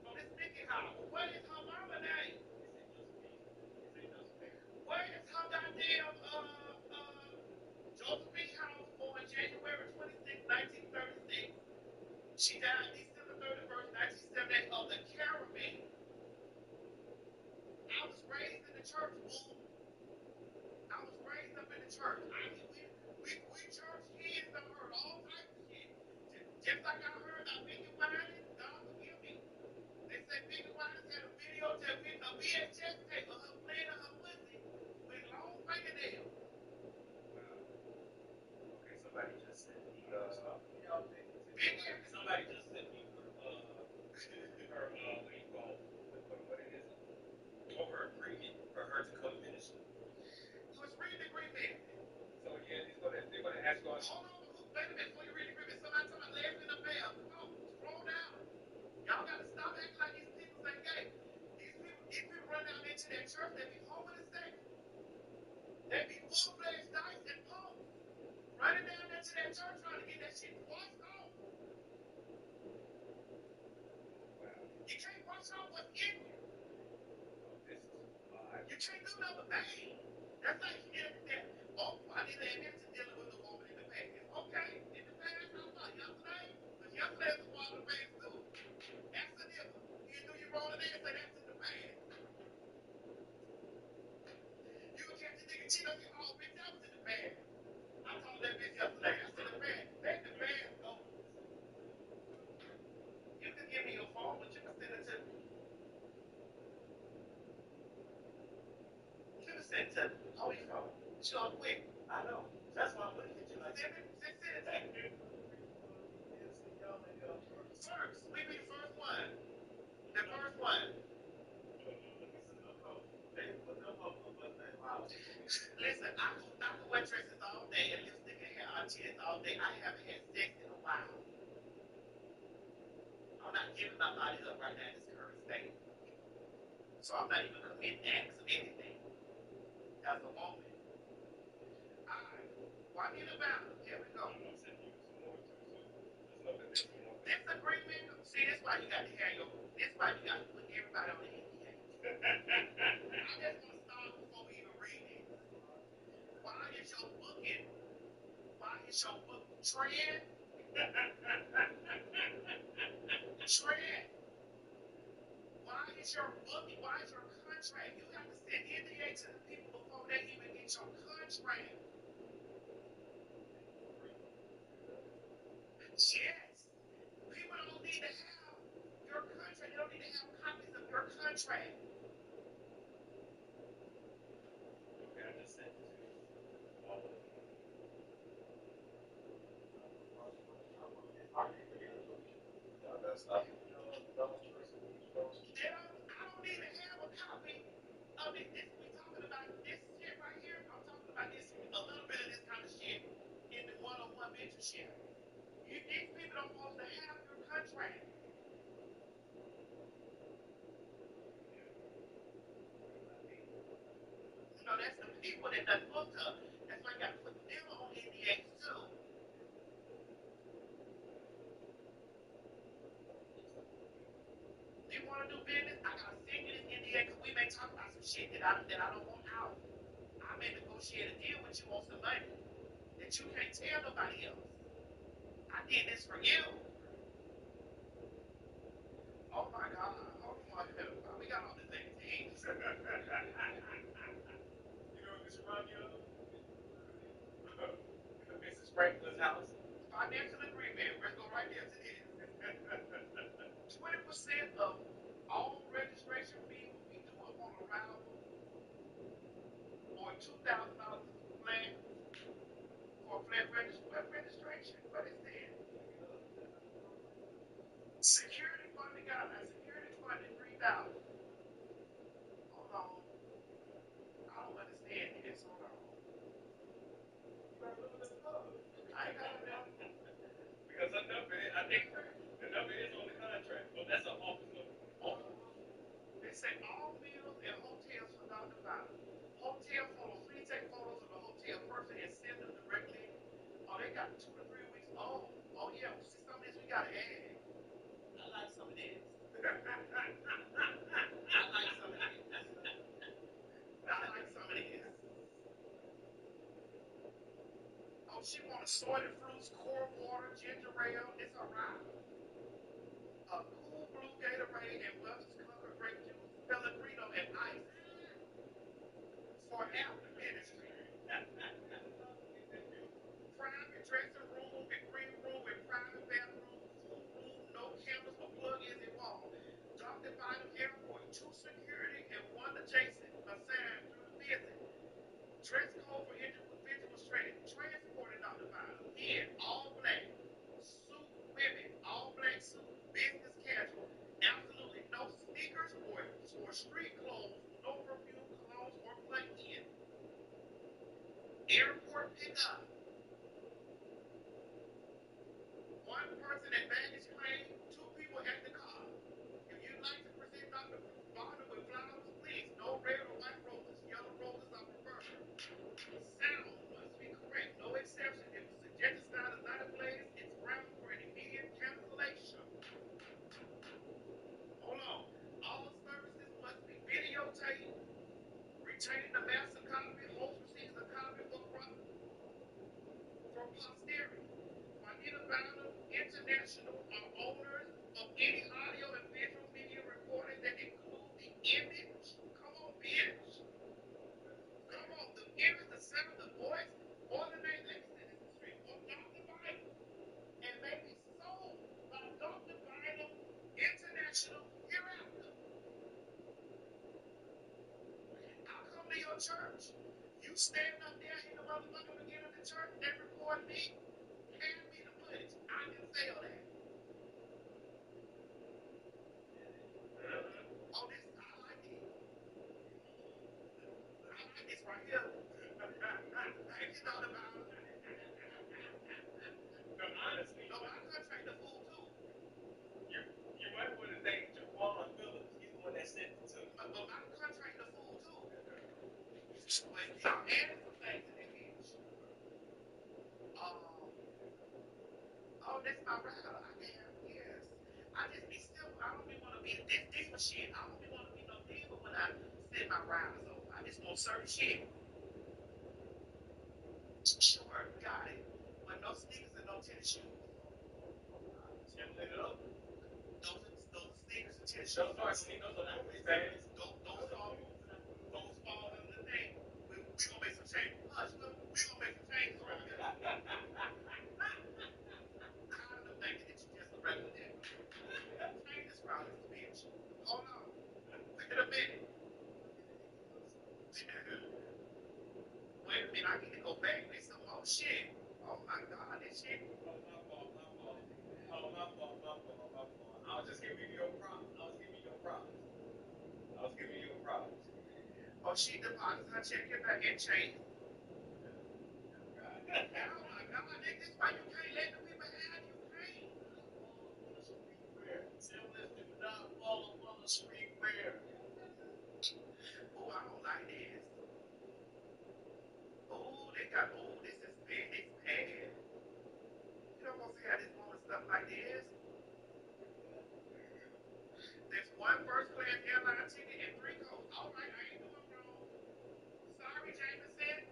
So this Mickey Howard. What is her mama name? What is her goddamn, Josephine Howard, born January 26, 1936. She died December 31st, 1978 of the caravan. I was raised in the church, boo. I was raised up in the church. We church kids done heard all types of shit. Just like I heard about Biggie Winans, God forgive me. They say Biggie Winans had a videotape, a VHS tape of her playing on her pussy with long fingernails. Okay, somebody just sent me. Somebody just sent me what do you call it? What it is? Oh, her agreement for her to come minister. You was reading the agreement. So yeah, they're gonna ask you. Hold on, wait a minute before you read the agreement. Somebody talking about lesbian affair. Come on, scroll down. Y'all gotta stop acting like these people ain't gay. These people run down into their church. They be homosexual. They be full-fledged dice and pumps. Running down into their church trying to get that shit washed off. You can't wash off what's in you. You can't do no thing. That's like you get that. Oh, I need to admit to dealing with a woman in the past. Okay, in the past, I thought yesterday, because yesterday was a part of the past too. Ask a nigga. You do your wrong and say that's in the past. You can catch a nigga cheat on you. Oh, bitch, that was in the past. I told that bitch yesterday. That's in the past. That's the past. Oh, you can give me your phone, but you can send it to me. You can send it to me. Hold your phone. She on quick. I know. That's why I'm looking at you like send it. Send it to me. First, we be the first one. The first one. Listen, I could wear dresses all day and lipstick and hair on tits all day. I haven't had sex in a while. I'm not giving my body up right now in this current state. So I'm not even committing acts of anything as a woman. Alright. Juanita Bama, here we go. This agreement, see, this why you got to have your, this why you got to put everybody on the NDA. I just want to start before we even read it. Why is your booking? Why is your book trend? Trend. Why is your booking? Why is your contract? You have to send NDA to the people before they even get your contract. Yes. People don't need to have your contract. They don't need to have copies of your contract. Okay, I just sent it to you. I don't need to have a copy of it. This we talking about this shit right here. I'm talking about this a little bit of this kind of shit in the one-on-one mentorship. These people don't want to have your contract. That's the people that done looked up. That's why you got to put them on NDAs too. You want to do business? I gotta send you this NDA because we may talk about some shit that I don't want out. I may negotiate a deal with you on some money that you can't tell nobody else. I did this for you. Oh my God. Hold on a minute. We got all these things. You know what we should run you? Mrs. Franklin's house. Financial agreement. Let's go right there to this. 20% of all registration fee will be due upon arrival or $2,000 flat for flat registration. What is that? Security funding guidelines. Security funding 3,000. Hold on. I don't understand this. Hold on. I ain't got enough. Because the number, I think the number is on the contract, but that's an office number. They say all meals and hotels for Dr. Biden. Hotel photos. Please take photos of the hotel person and send them directly. Oh, they got 2 to 3 weeks. Oh yeah. See, some of this we gotta add. I like some of this. I like some of this. I like some of this. Oh, she want assorted fruits, core water, ginger ale. It's alright. A cool blue Gatorade and Welch's Concord grape juice, Pellegrino and ice for after ministry. Private dressing room and green room and private bathroom, full room, no cameras or plug-ins involved. Dr. Bynum Airport, 2 security and 1 adjacent assigned through the visit. Dress code for individuals transported Dr. Bynum. Men, all black. Suit women, all black suit. Business casual. Absolutely no sneakers or street clothes, no perfume, colognes, or plug-in. Airport pickup. One person at baggage claim, 2 people at the car. If you'd like to present Dr. Bonner with flowers, please. No red or white roses. Yellow roses are preferred. Sound must be correct. No exception. If the suggested sound is not in place, it's ground for an immediate cancellation. Hold on. All services must be videotaped. Retaining the master copy. Host receives a copy for posterity. Juanita Bynum International are owners of any audio and visual media recording that include the image. Come on, bitch. Come on, the image, the sound, the voice, or the name. Let me say this in street. Or Dr. Bynum. And may be sold by Dr. Bynum International hereafter. I'll come to your church. You stand up there in the motherfucking beginning of the church, they record me. Hand me the footage. I can sell that. Oh, this I like it. I like this right here. If you thought about it. No, honestly. No, my contract the fool too. You might want to thank Jaquan Phillips. He's the one that sent it to me. But my contract the fool too. But he added some things in that bitch. Oh, this my rider. I am, yes. I just be still. I don't be want to be this diva shit. I don't be want to be no diva when I send my riders over. I just want certain shit. Sure, got it. But no sneakers and no tennis shoes. Timberland up. Those are sneakers and tennis shoes. Those are sneakers. Those are movie bags. Those fall under the name. We gonna make some changes. Hush, we gonna make some changes around here. shit. Oh my God, this shit. Oh, my fault, my fault. Oh, my fault, my fault, my fault. I was just giving you your props. I was giving you your props. I was giving you your props. Oh, she deposits her check in back in change. God. Oh my God, nigga, this why you can't let the people have you can't. Siblings do not follow for the streetwear. Oh, I don't like this. Oh, they got, oh, this is big, it's bad. You don't want to have this woman stuff like this. There's one first class airline ticket and 3 coats. All right, I ain't doing wrong. Sorry, Jameson.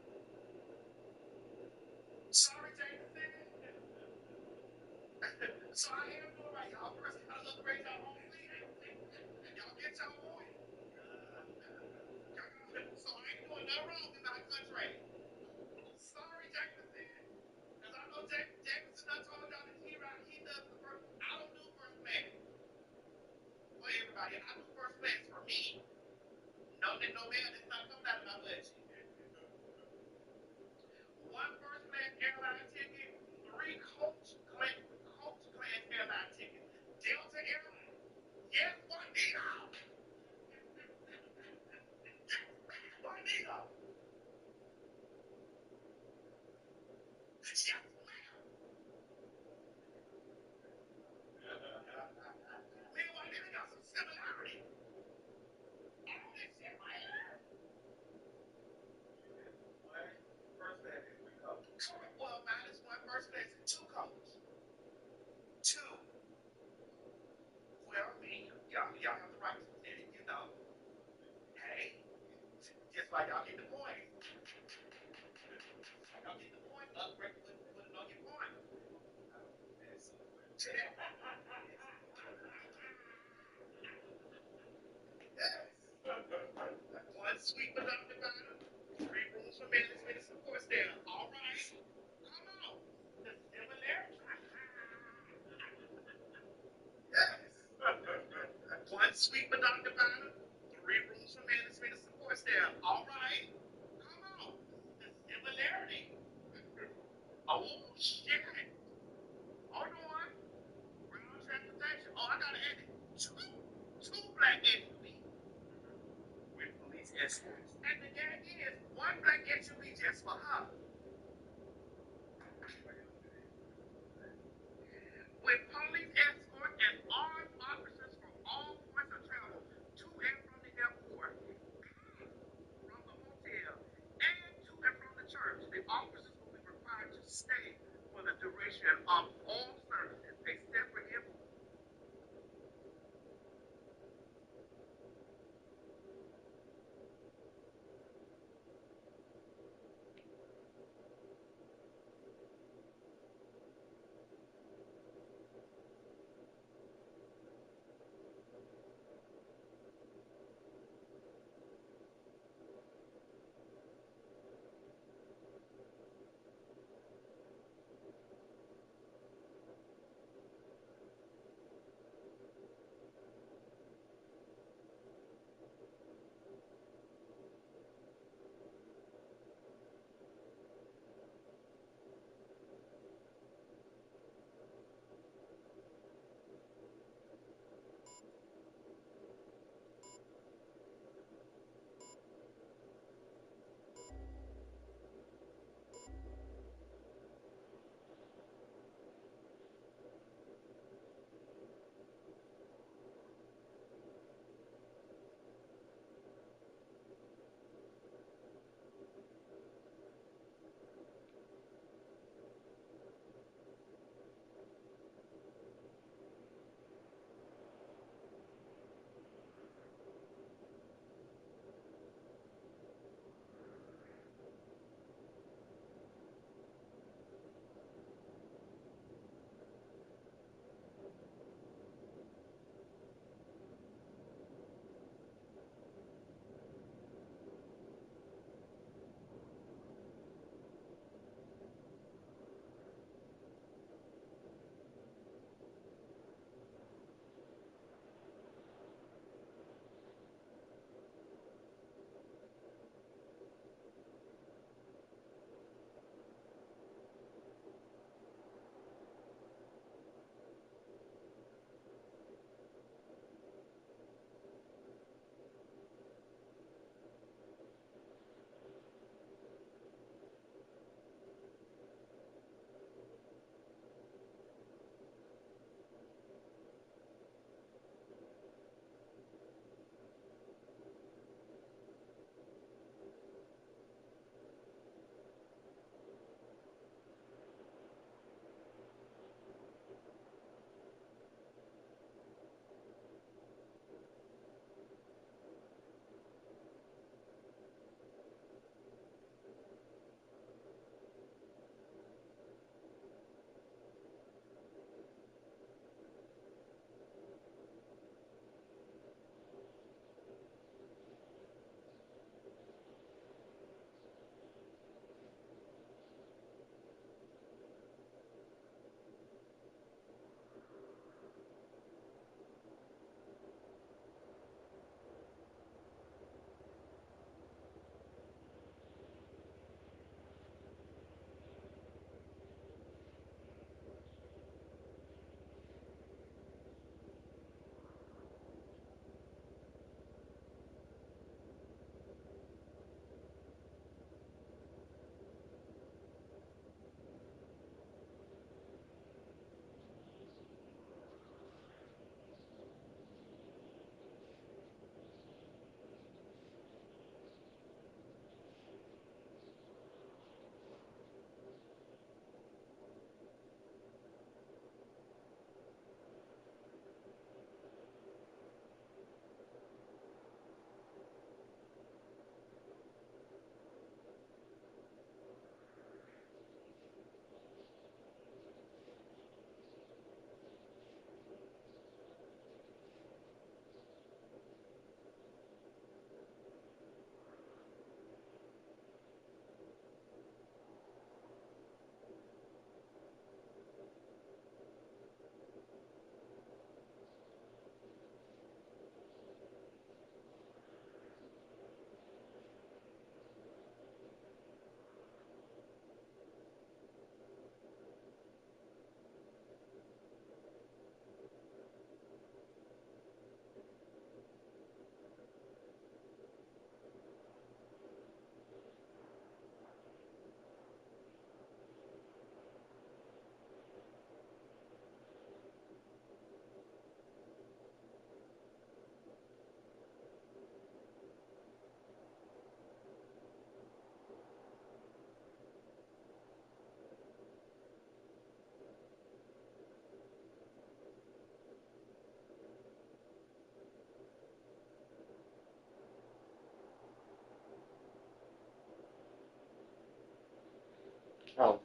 Sorry, Jameson. So I am doing right. Y'all first class upgrade y'all home seat. Y'all get y'all point. So I ain't doing nothing wrong in my contract. Sorry, Jameson. Because I know Jameson done told y'all that he does the first. I don't do first class for everybody. I do first class for me. No, no man, it's not coming out of my budget. One first class airline ticket, 3 coach class airline tickets. Delta Airlines. Yes, Juanita. Juanita. Yes, ma'am. Me and Juanita got some similarity. All this shit right here. First class and 3 coats. Correct. Well, mine is one first class and 2 coach. Two. Well, I mean, y'all have the right to say it, you know. Hey, just like y'all get the point. Y'all get the point. Upgrade, put it on your point. Yes. One sweet but not divided. 3 rooms for management and support staff. All right. Come on. The similarity. Yes. One sweet but not divided. 3 rooms for management and support staff. All right. Come on. The similarity. Oh, shit. Hold on. Ground transportation. Oh, I gotta add it. Two black SUVs. With police escorts. And the gag is one black SUV just for her. With police escort and armed officers from all points of travel to and from the airport, from the hotel, and to and from the church. The officers will be required to stay for the duration of all services, except for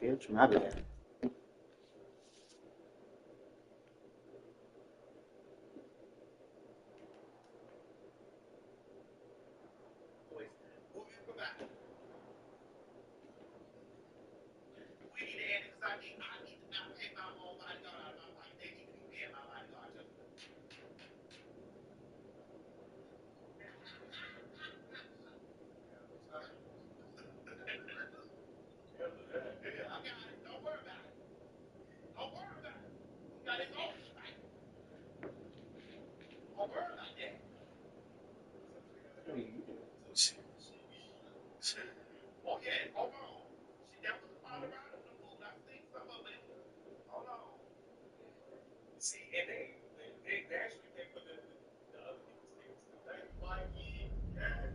Bitch, my bad. We need to end it because I need to not pay my own bodyguard out of my pocket. They need to be paying my bodyguard too. I got it. Don't worry about it. Don't worry about it. He got his own shit. Don't worry about that. Oh yeah, hold on. See, that was a follow around in the mood. I seen some of it. Hold on. See, and they actually they put the other people's names too. Thank you, Mikey. Yeah.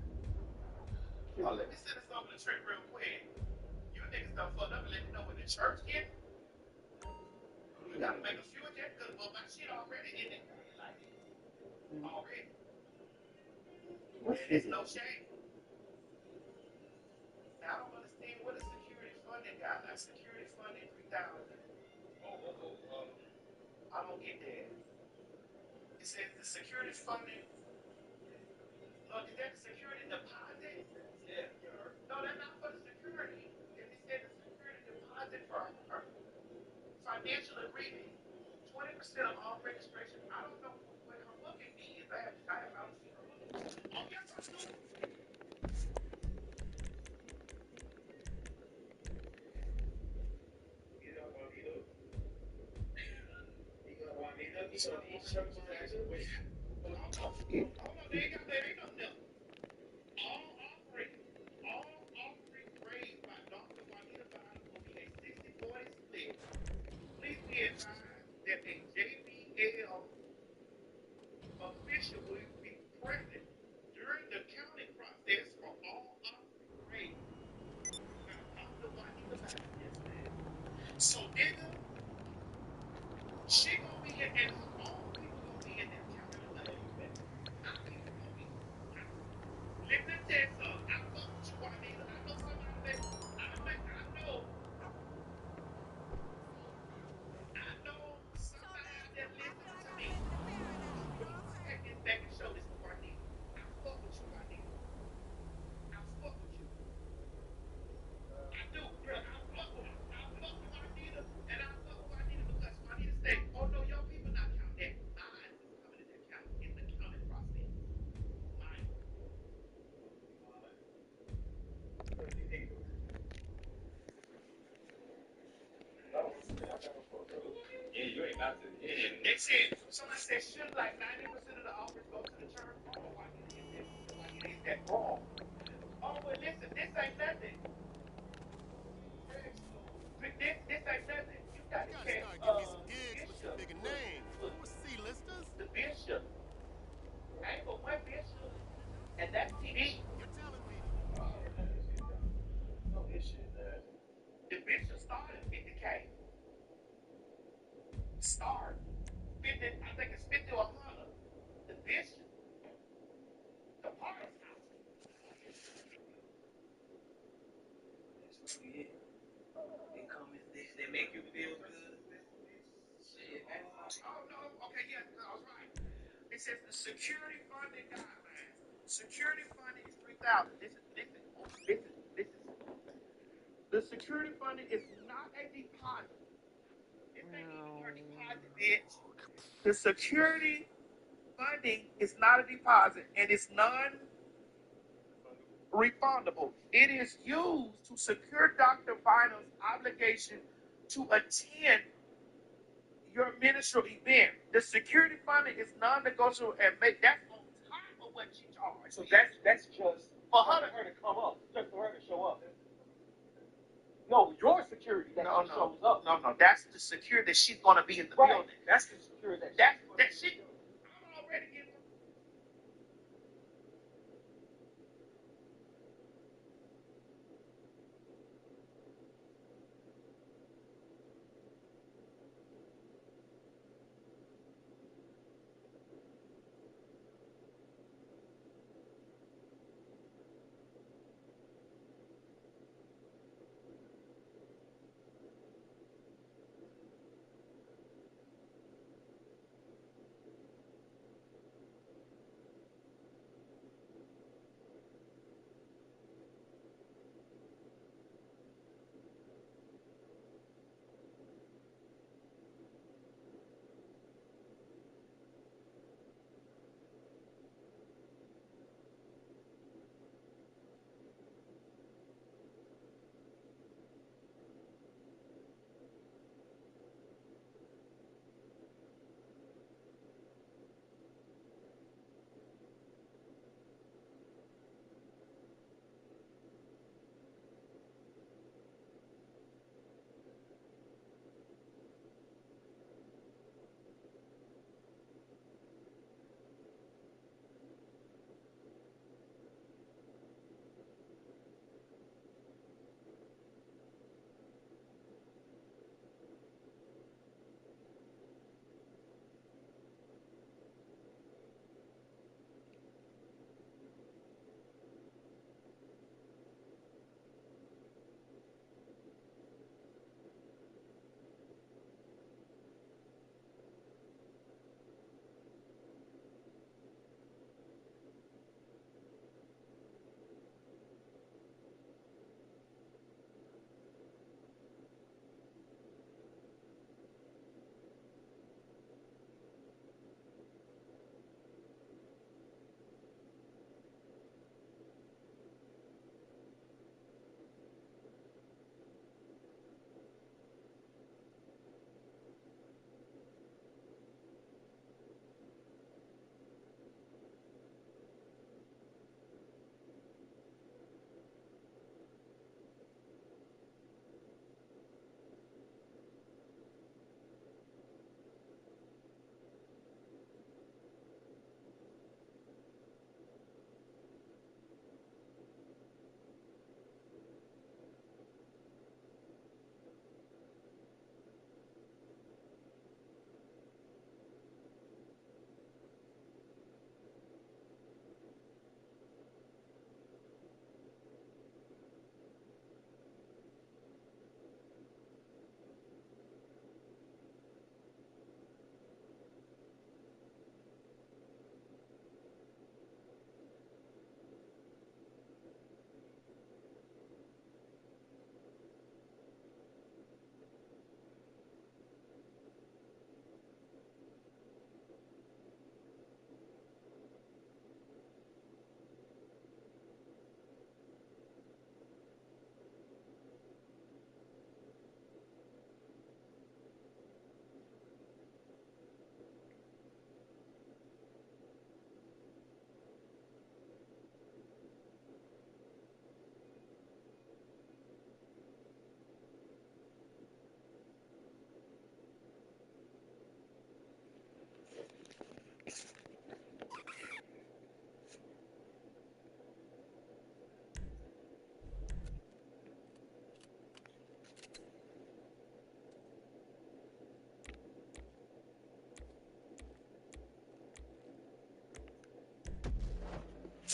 Oh, let me send this over the trip real quick. You niggas done fucked up and let me know when the church get. You gotta make a few of that because well, my shit already in it. Like already. What And is it's it? no shame. Now I don't understand what is security funding got. Like security funding 3,000. I don't get that. It says the security funding. Look, is that the security deposit? Yeah. No, that's not for the security. It said the security deposit for her financial agreement. 20% of all registration. I don't know what her booking means. I don't see her booking. Oh yes, I do. You know, Juanita. You know, Juanita. So these churches actually. Hold on, there ain't no milk. All offering, all offering raised by Dr. Juanita Biden will be a 60-40 split. Please be advised that a JBL official will be present during the counting process for all offering raised by Dr. Juanita Biden. Yes, ma'am. So, nigga, she gonna be in, and her own people gonna be in there counting the money. Our people gonna be. Let me tell you something. I fuck with you, Juanita. I know somebody that I know So somebody then, out there I feel listening like to I'm me. raising a parent. But I'm gonna take this back and show this to Juanita. I fuck with you, Juanita. I fuck with you. I do, bro. I fuck with Juanita, and I fuck with Juanita because Juanita said, "Oh no, your people not counting that. Mine is coming in that count in the counting process. Mine." Yeah, you ain't about to. Yeah. They said somebody said should like 90% of the offers go to the church. Oh, Juanita is that wrong? Oh, well, listen, this ain't nothing. This ain't nothing. You You got to gotta catch start getting me some the gigs with some bishop. bigger Look, names. look, More C-listers. the bishop. Ain't but one bishop, and that's TD. You're telling me. No issue, man. The bishop started 50K. Start 50. I think it's 50 or 100. The bishop, the party's house. That's really it. They come in, they make you feel good. Shit, man. Oh no, okay, yeah, I was right. It says the security funding guidelines. Security funding is 3,000. This is the security funding is not a deposit. This ain't even your deposit, bitch. The security funding is not a deposit and it's non-refundable. It is used to secure Dr. Vinal's obligation to attend your ministerial event. The security funding is non-negotiable and make that's on top of what she charged. So that's just For for her to her to come up, just for her to show up. No, your security that no, she shows up. no. That's the security that she's gonna be in the Right. building. That's the security that That she. I'm already getting.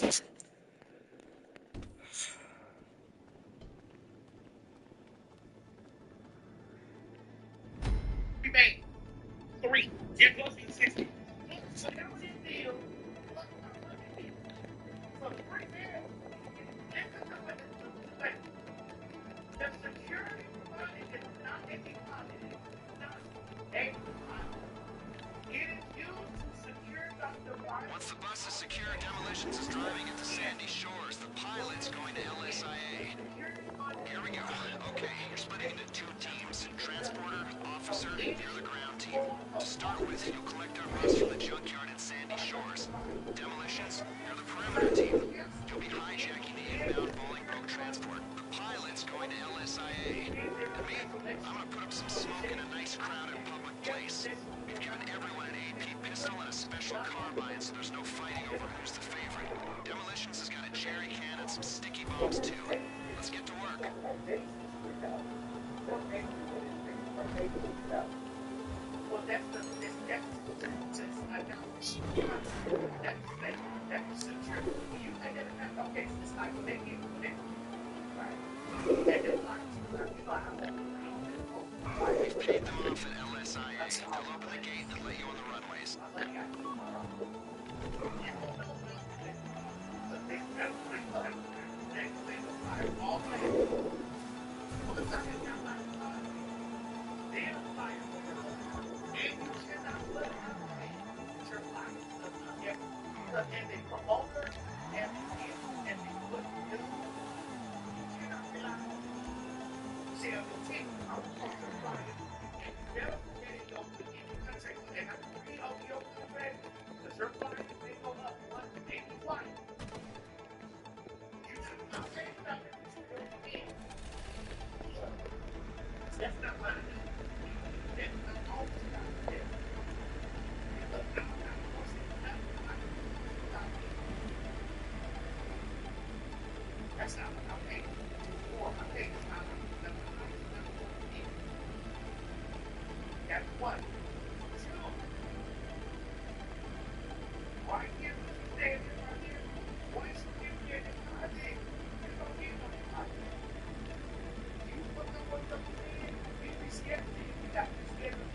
We made 3. Get close to 60. So that was his deal. So the 3 man, the security provided is not a deposit. It's not a deposit. It is used to secure the body. Once the bus is secure, Demolitions is driving it to Sandy Shores. The pilot's going to LSIA. Here we go. Okay, you're splitting into 2 teams. Transporter, officer, you're the ground team. To start with, you'll collect our bus from the junkyard at Sandy Shores. Demolitions, you're the perimeter team. You'll be hijacking the inbound Bolingbroke transport. The pilot's going to LSIA. And me, I'm gonna put up some smoke in a nice crowded public place. We've given everyone an AP pistol and a special carbine, so there's no fighting over who's the favorite. Demolitions has got a jerry can and some sticky bombs too. Let's get to work. Well, that's the secure. You think that okay, so it's like they get right. And it's like We've paid them off at LSIA. They'll open the gate and let you on the runways. And they promote her and they put new, you cannot rely on see on the team of flyers. Never forget it, don't forget your contract. And I can read over your contract because your flyers may go up one daily flight. You just not paying nothing that you don't get. That's not what I do. That's not always got to do. Because I'm not forcing nothing. That's not what I'm paying for. I'm paying that's one. Two. Why can't we stay right here? Once you get in contact, you don't need no contact. You put them with the plan, you be scared of it. You got to be scared of it.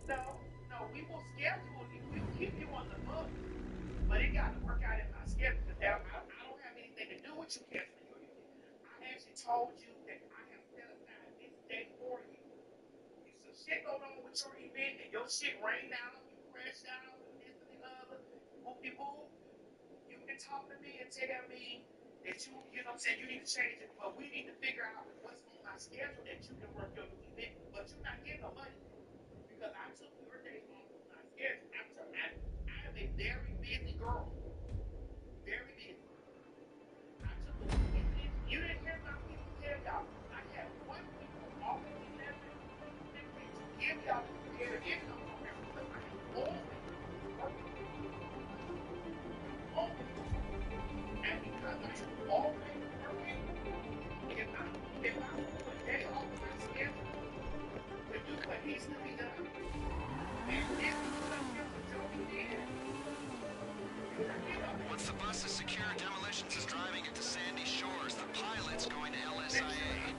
No, we will schedule you. We'll keep you on the book. But it got to work out in my schedule. I don't have anything to do with you canceling your event. I actually told you that I have set aside this day for you. If some shit going on with your event and your shit rained out, you crashed out, and this and the other, whoop-de-whoop, you can talk to me and tell me that you know what I'm saying, you need to change it. But we need to figure out what's on my schedule that you can work your new event. But you're not getting no money because I took your day off of my schedule. I am a very busy girl. Very busy. I took a weekend. You didn't hear my people tell y'all. I had one week from August 11th to give y'all the creator income program because I am always working. Always. And because I am always working, if I move a day off of my schedule to do what needs to be done, and this is something that Joey did. Once the bus is secure, Demolitions is driving it to Sandy Shores. The pilot's going to LSIA.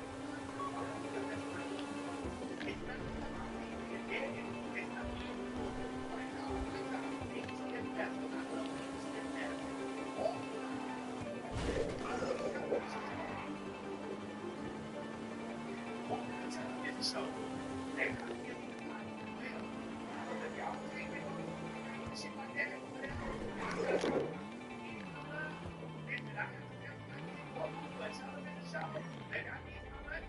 So, they got to give me the money. If y'all take it, shit like that, whatever. Listen, I have to tell my kids, well, but y'all in the show, they got me my money.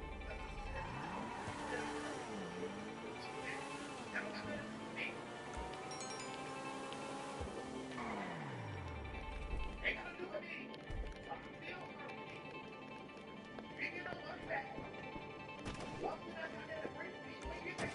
They gotta do what they need. Try to feel for me. You get no money back. What did I got that agree with me? When you get back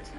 We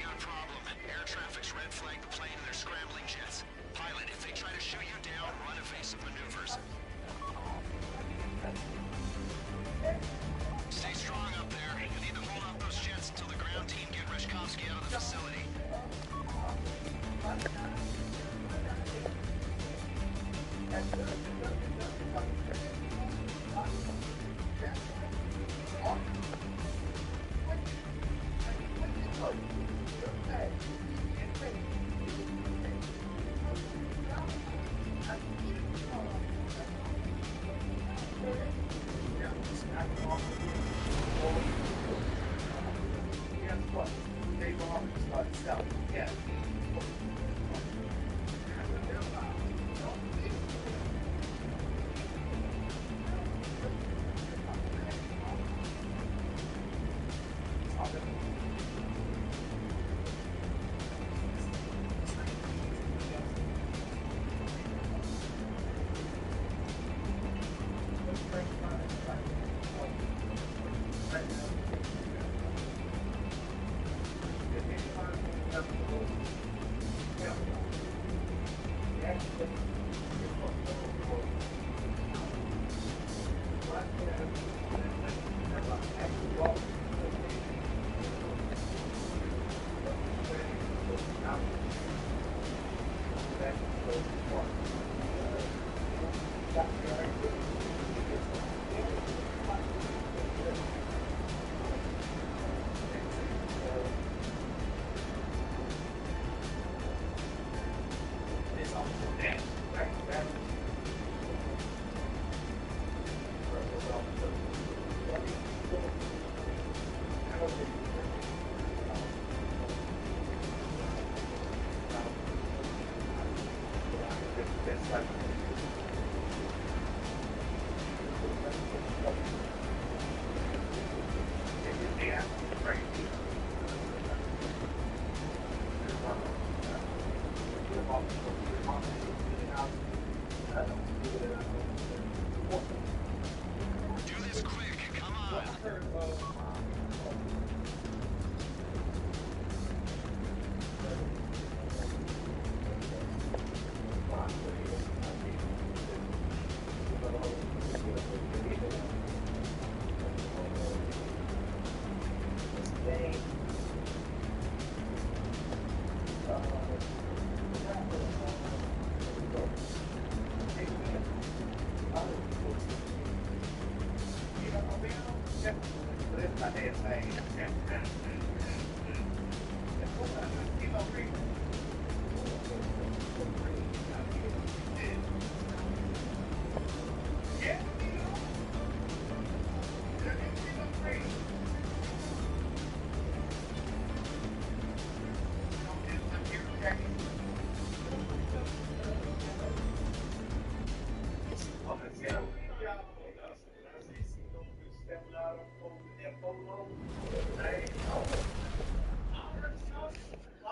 got a problem. Air traffic's red flagged the plane and they're scrambling jets. Pilot, if they try to shoot you down, run evasive maneuvers. Stay strong up there. You need to hold off those jets until the ground team get Reshkovsky out of the facility. Do this quick, come on.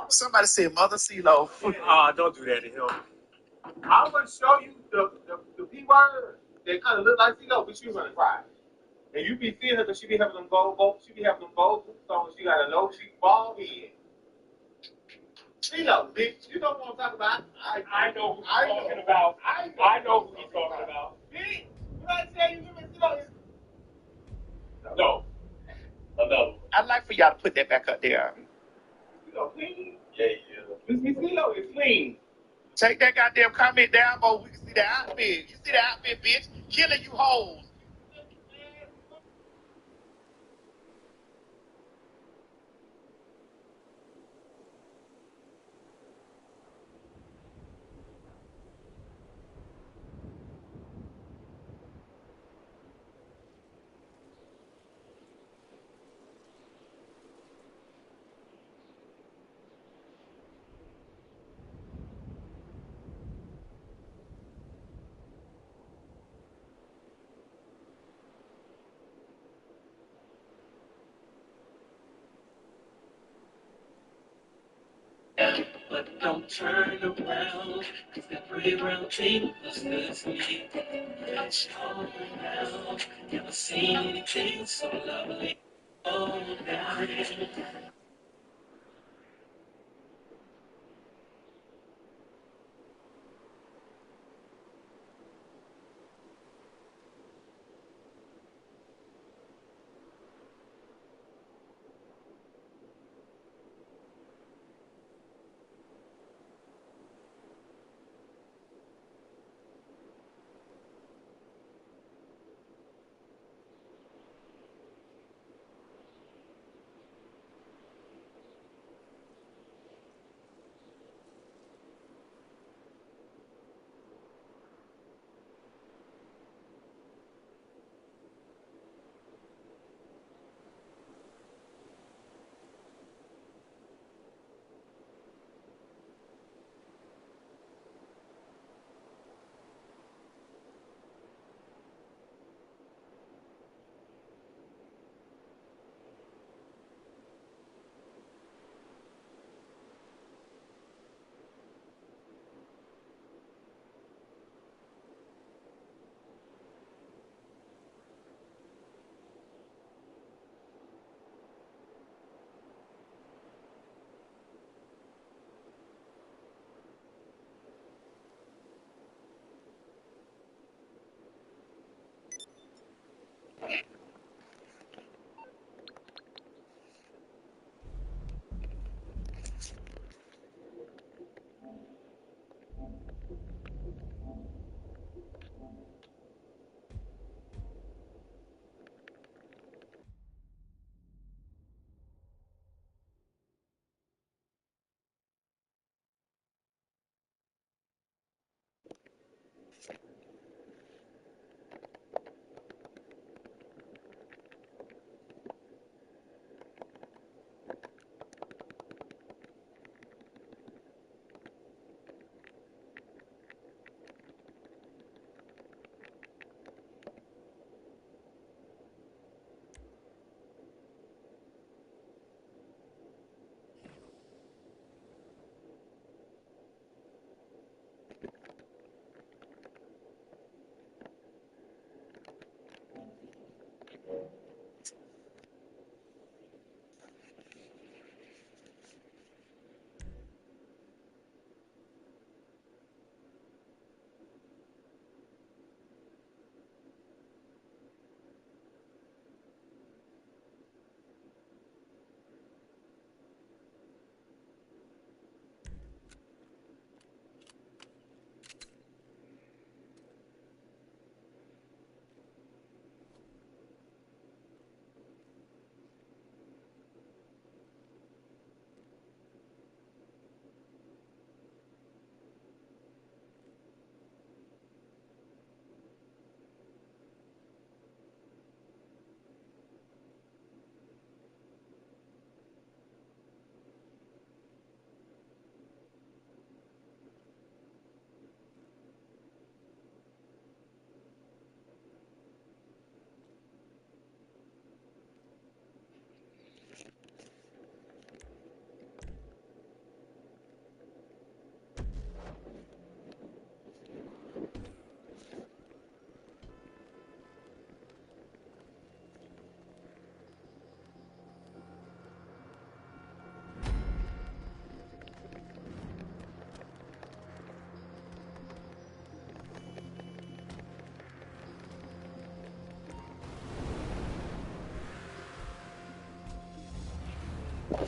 Somebody said Mother CeeLo. Don't do that to him. I'm gonna show you the P word that kind of look like CeeLo, but she's gonna cry. And you be seeing her because she be having them gold, she be having them gold songs. She got a low cheek bald head. CeeLo, bitch, you don't want to talk about. I know who he's talking about. I know who he's talking about. Bitch, what I tell you, CeeLo is. No. Another one. I'd like for y'all to put that back up there. CeeLo clean. Yeah. CeeLo is clean. Take that goddamn comment down, but we can see the outfit. You see the outfit, bitch? Killing you hoes. But don't turn around, cause that pretty brown thing was good to me. It's all now, never seen anything so lovely. Oh, now.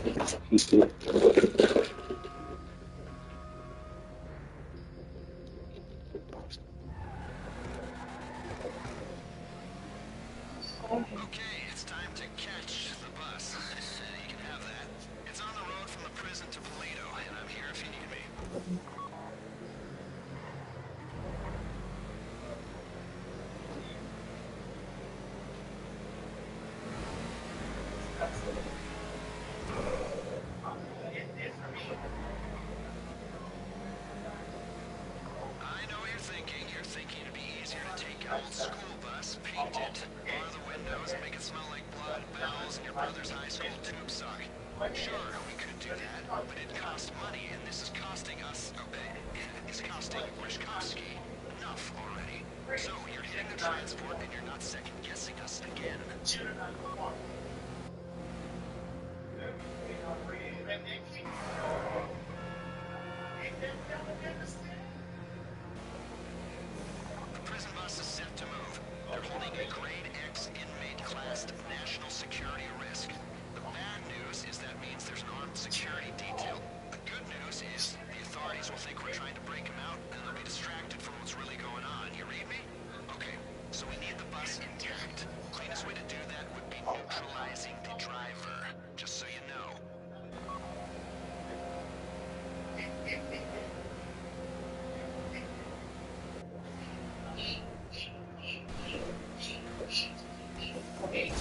He did. Okay, it's time to catch the bus. You can have that. It's on the road from the prison to Toledo, and I'm here if you need me. I know what you're thinking. You're thinking it'd be easier to take an old school bus, paint it, bar the windows, and make it smell like blood, bells, and your brother's high school tube sock. Sure, we could do that, but it costs money, and this is costing us, it's costing Rishkovsky enough already. So you're hitting the transport, and you're not second-guessing us again. The prison bus is set to move. They're holding a grade X inmate classed national security risk. The bad news is that means there's an armed security detail. The good news is the authorities will think we're trying to break him out, and they'll be distracted from what's really going on. You read me? Okay, so we need the bus intact. Cleanest way to do that would be neutralizing the driver, just so you know. Okay,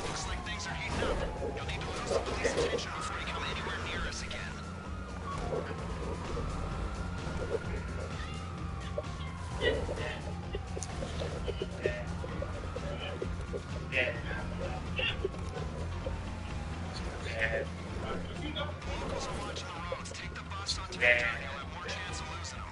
looks like things are heating up. You'll need to lose the police attention before you come anywhere near us again. Locals are watching the roads. Take the bus onto the dirt. You'll have more chance of losing them.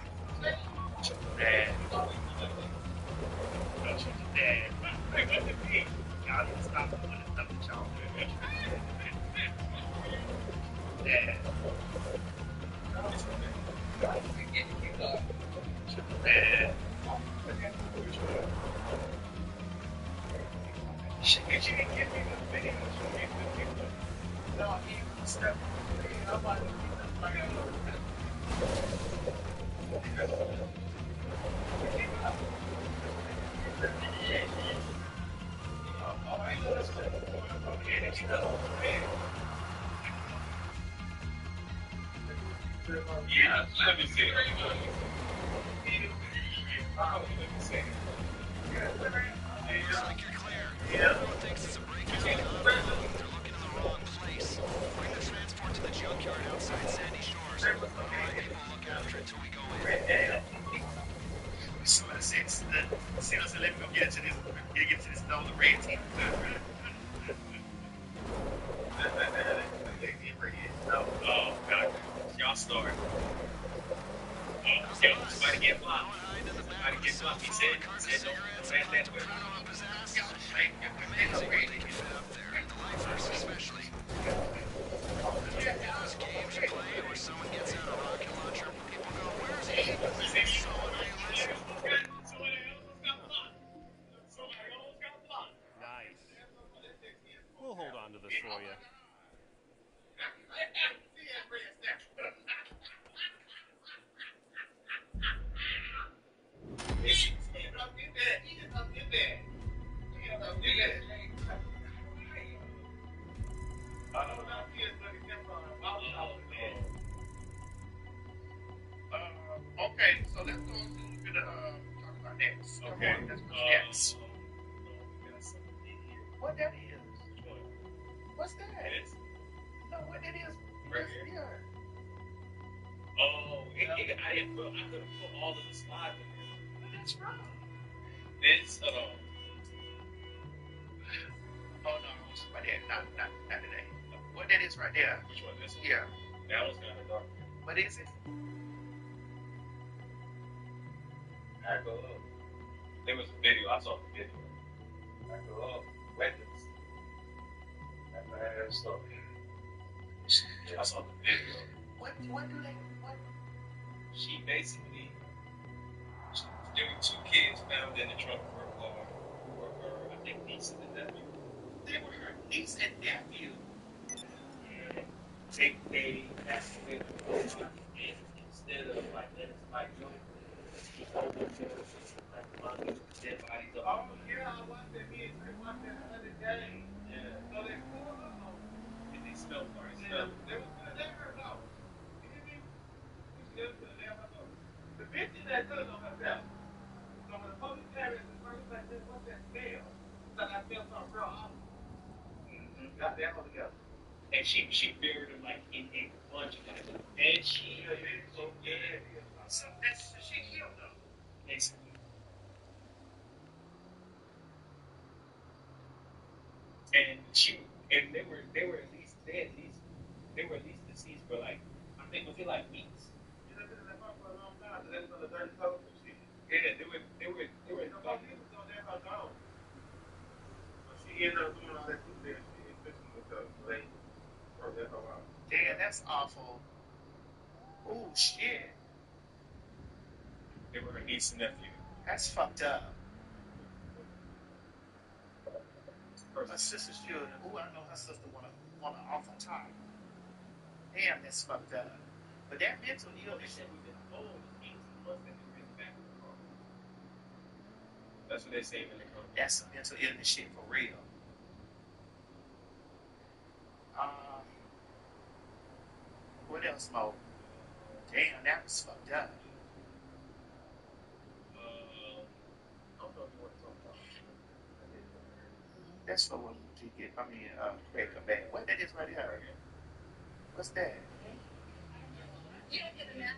Yeah, let me see. Looks like you're clear. Everyone thinks it's a break-in. They're looking in the wrong place. Bring the transport to the junkyard outside Sandy Shores. All right, people will look after it till we go in. So I said, let me go get to this double red team. Oh, God. Y'all start. Yo, somebody get blocked. Somebody get blocked. He said, don't that way. Amazing what they can fit up there. The lifers especially. Those games you play where someone gets out a rocket launcher, people go, where is he? So unrealistic. Nice. We'll hold on to this for you. Okay, so let's go to talk about next. Okay, let's go next. What that is? What's that? No, what that is? Right here? Yeah. Oh, I couldn't put all of the slides in there. That's wrong. This, Oh no, right there, not today. What that is right there? which one? This one? Yeah. That one's kind of dark. What is it? I go up. There was a video. I saw the video. I go up. weapons. That man, so I saw the video. What do they? What? She basically, there were two kids found in the trunk of her car who were her, I think, nieces and nephew. They were her niece and nephew. They passed away in the car, and instead of like letting somebody go, she opened the door, like bunking dead bodies up. Oh, yeah, I watched that. Me and Chris watched that the other day. Yeah. So they pulled up. And they smelled her. Yeah, they was gonna let her go. You hear me? They was gonna let her go. The bitch is that good on herself. So when the police carriers is first like, what's that smell? It's like I smell something real awful. Got that all together. And she buried him like in a bunch of them. And she, So that's she killed them. basically. And they were at least deceased for like, I think, was it like weeks? You know, been in that car for a long time. So they was on the dirty coast and shit. Yeah, they were Nobody was on there her dog. So she ended up doing all that shit there. She ain't fixing with her. So they broke that hoe out. Damn, that's awful. Oh shit, they were her niece and nephew. that's fucked up. Her sister's children. Ooh, I know her sister want an awful time. Damn, that's fucked up. But that mental illness shit, We've been told 18 months that they bring back in the car. That's what they say in the car. that's some mental illness shit for real. What else, Mo? Damn, that was fucked up. I don't know if you want to talk about That's for when you get. Craig come back. What that is right here? What's that? You don't get a map.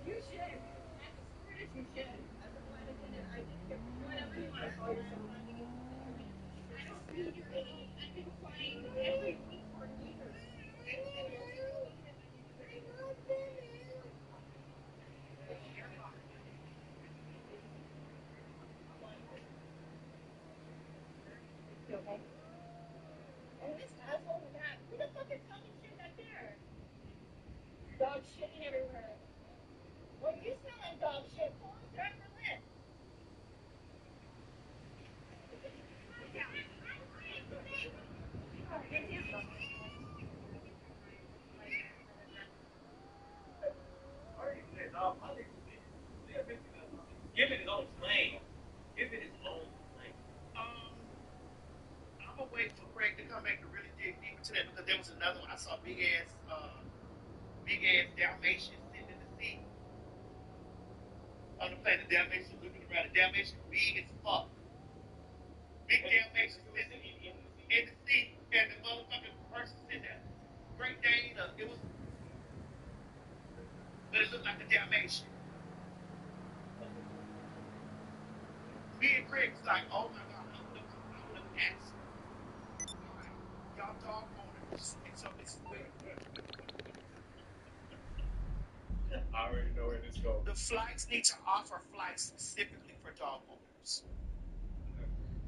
You should. As a stewardess, you should. As a flight attendant, I did get whatever you want to call yourself. I don't need your age. I've been flying every week for years. You okay? And this asshole with that, who the fuck is talking shit back there? Dog shitting everywhere. Well, you smell like dog shit. Pull us through Berlin. Give it his own plane. Give it his own plane. I'm gonna wait for Craig to come back to really dig deep into that because there was another one. I saw big ass Dalmatian sitting in the seat on the plane. The Dalmatian looking around. The Dalmatian big as fuck. Big Dalmatian sitting in the seat, and the motherfucking person sitting there. Great Dane. It was, but it looked like a Dalmatian. Me and Craig was like, oh my god, I would have asked. All right, y'all dog owners, and so it's weird. I already know where this goes. The flights need to offer flights specifically for dog owners.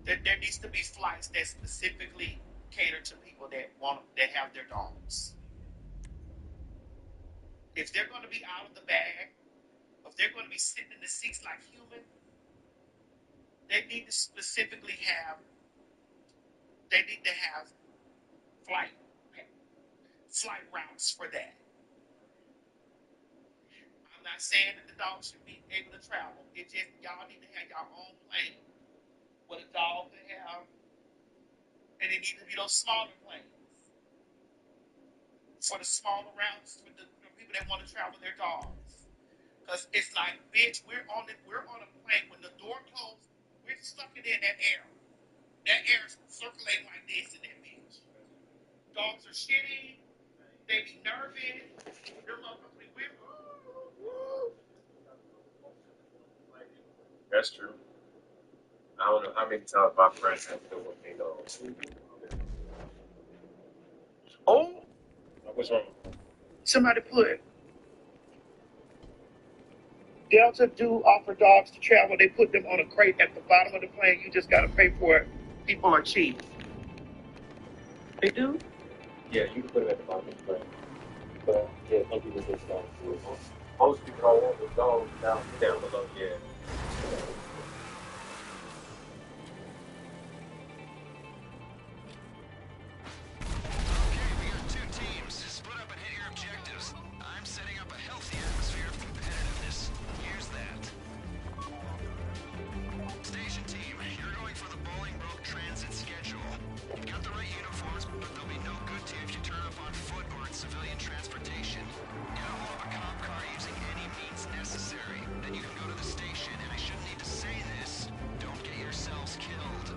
There needs to be flights that specifically cater to people that have their dogs. If they're going to be out of the bag, if they're going to be sitting in the seats like human, they need to specifically have. They need to have flight routes for that. I'm not saying that the dog should be able to travel. It just y'all need to have your own plane with a dog to have, and it needs to be those smaller planes for the smaller routes for the people that want to travel their dogs. Because it's like, bitch, we're on a plane when the door closed, we're sucking in that air. That air is circulating like this in that bitch. Dogs are shitty. They be nervous. They're motherfuckers be That's true. I don't know how many times my friends have to do with me though. Oh, What's wrong? somebody put Delta do offer dogs to travel. They put them on a crate at the bottom of the plane. You just got to pay for it. People are cheap. They do? Yeah, you can put it at the bottom of the plane. But yeah, some people just don't do it. Most people don't want the dogs down below. Yeah. Okay, we got two teams. Split up and hit your objectives. I'm setting up a healthy atmosphere of competitiveness. Use that. Station team, you're going for the Bolingbroke transit schedule. You've got the right uniforms, but they'll be no good to you if you turn up on foot or in civilian transportation. Get a hold of a cop car using any means necessary. Then you can go to the station, and I shouldn't need to say this. Don't get yourselves killed.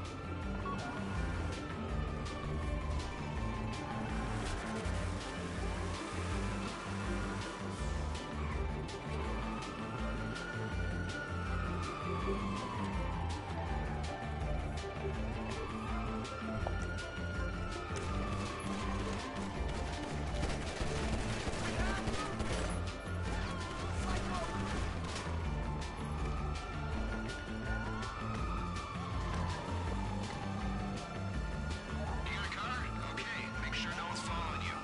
You got a car? Okay, make sure no one's following you.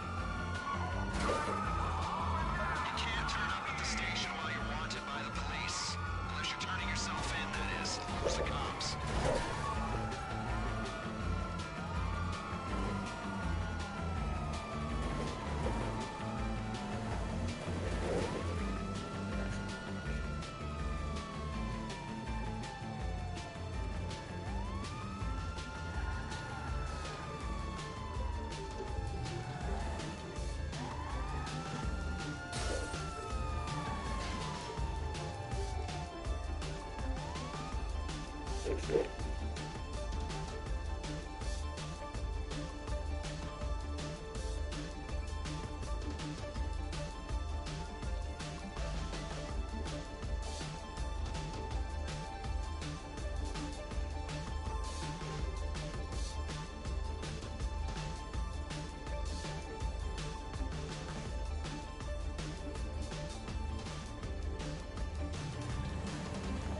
You can't turn up at the station while you're wanted by the police. Unless you're turning yourself in, that is. Where's the cops?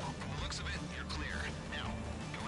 From the looks of it, you're clear. Now, go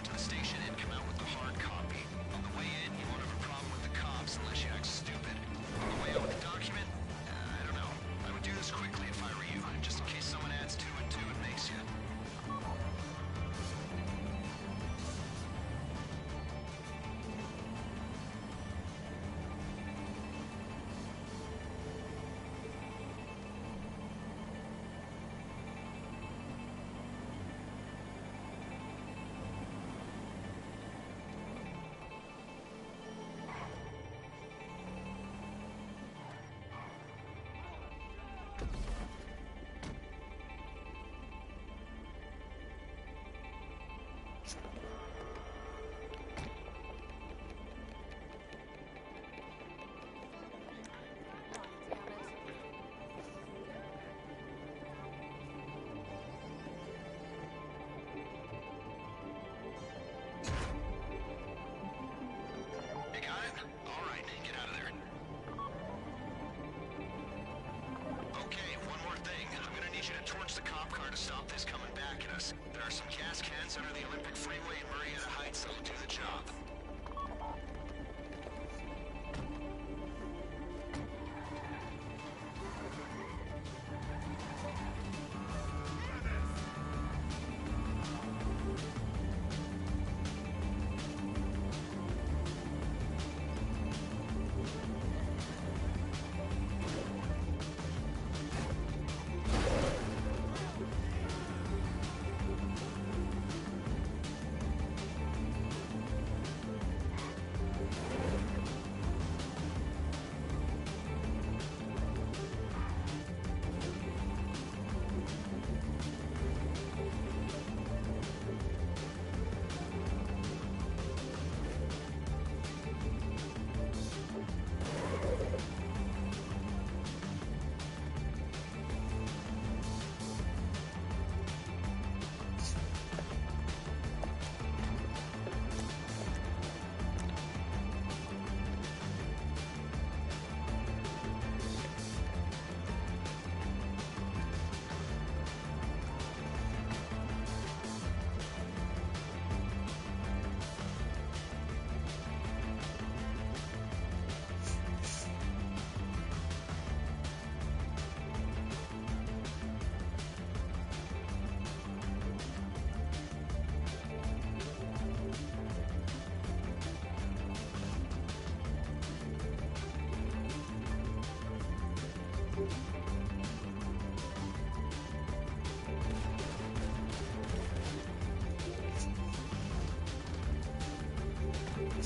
Good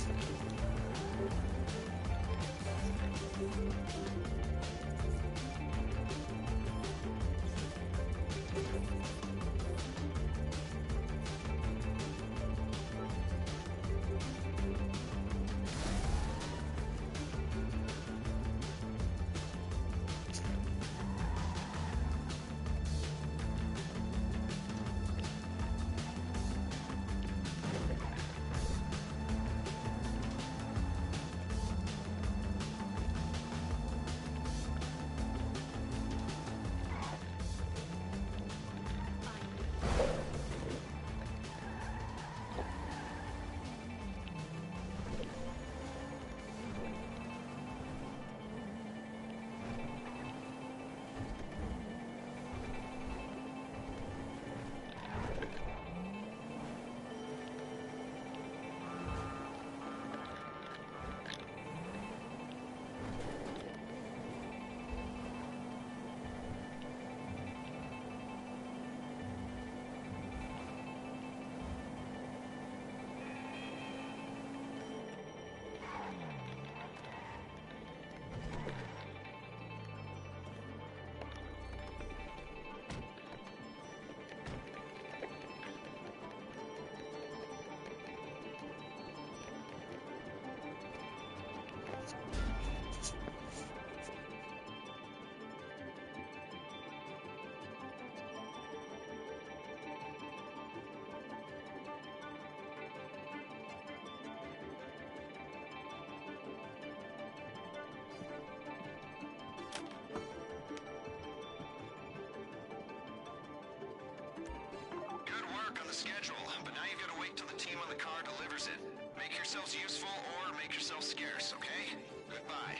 work on the schedule, but now you've got to wait till the team on the car delivers it. Make yourselves useful or make yourselves scarce, okay? Goodbye.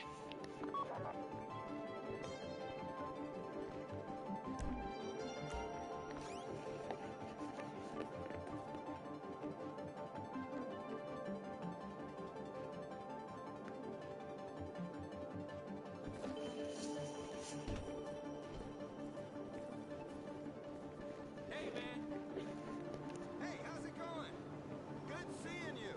Hey, man. Hey, how's it going? Good seeing you.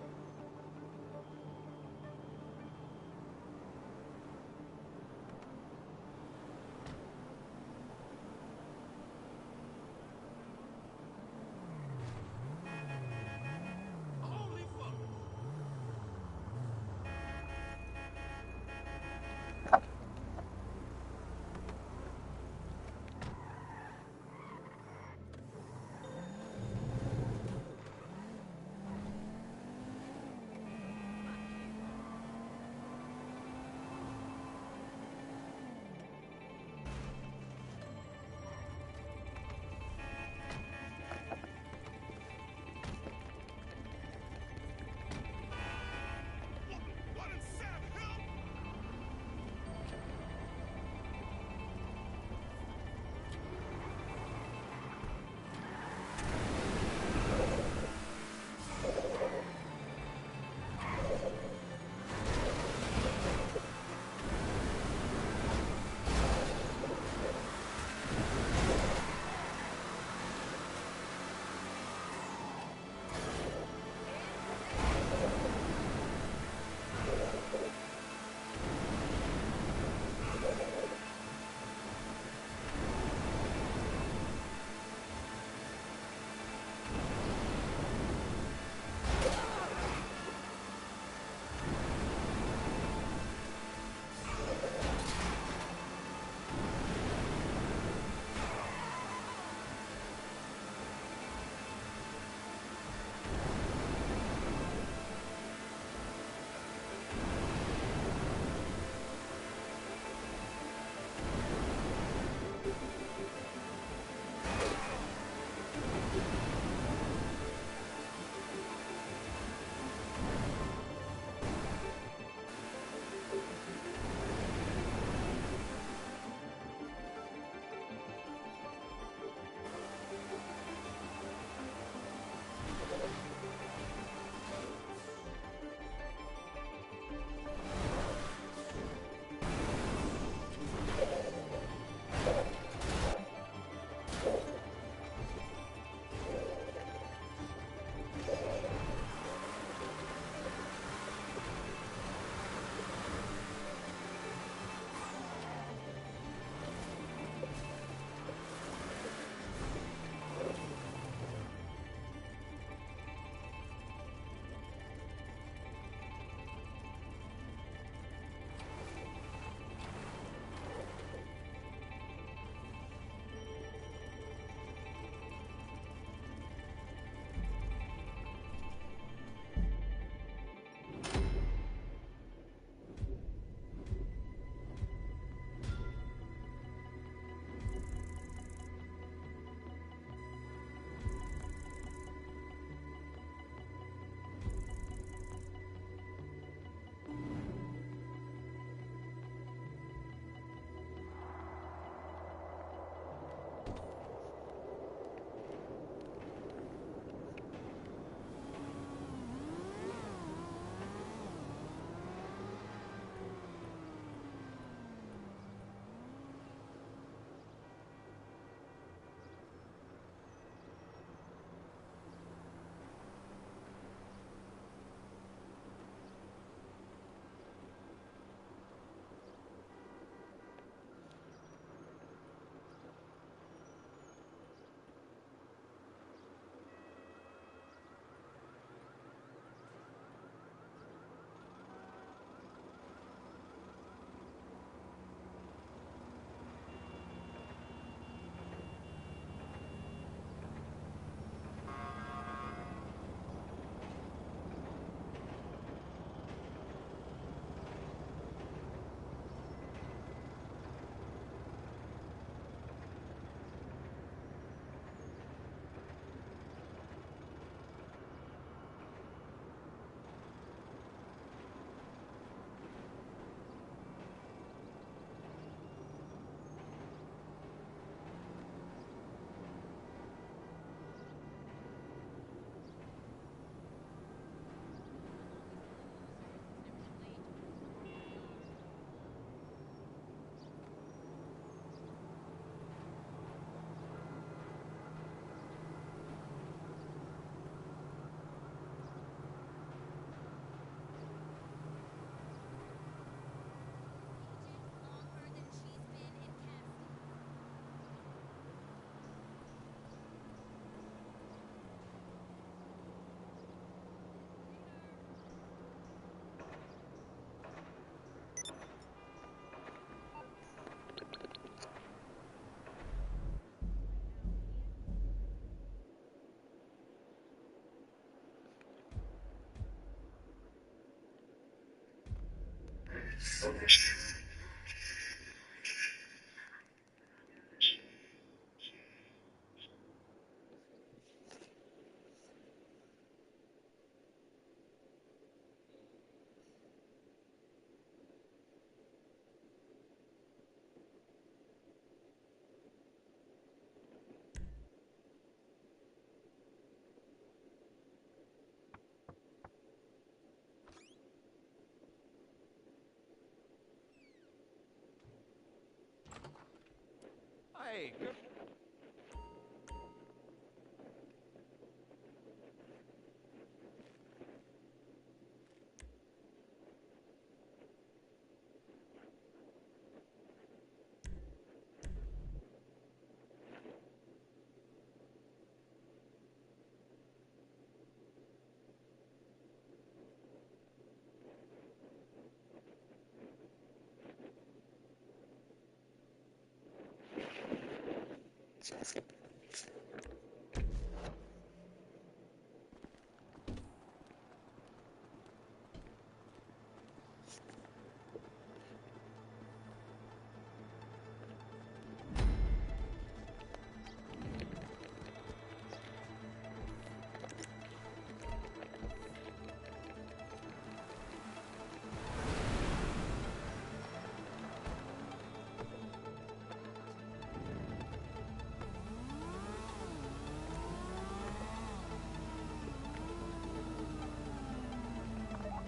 Hey, good.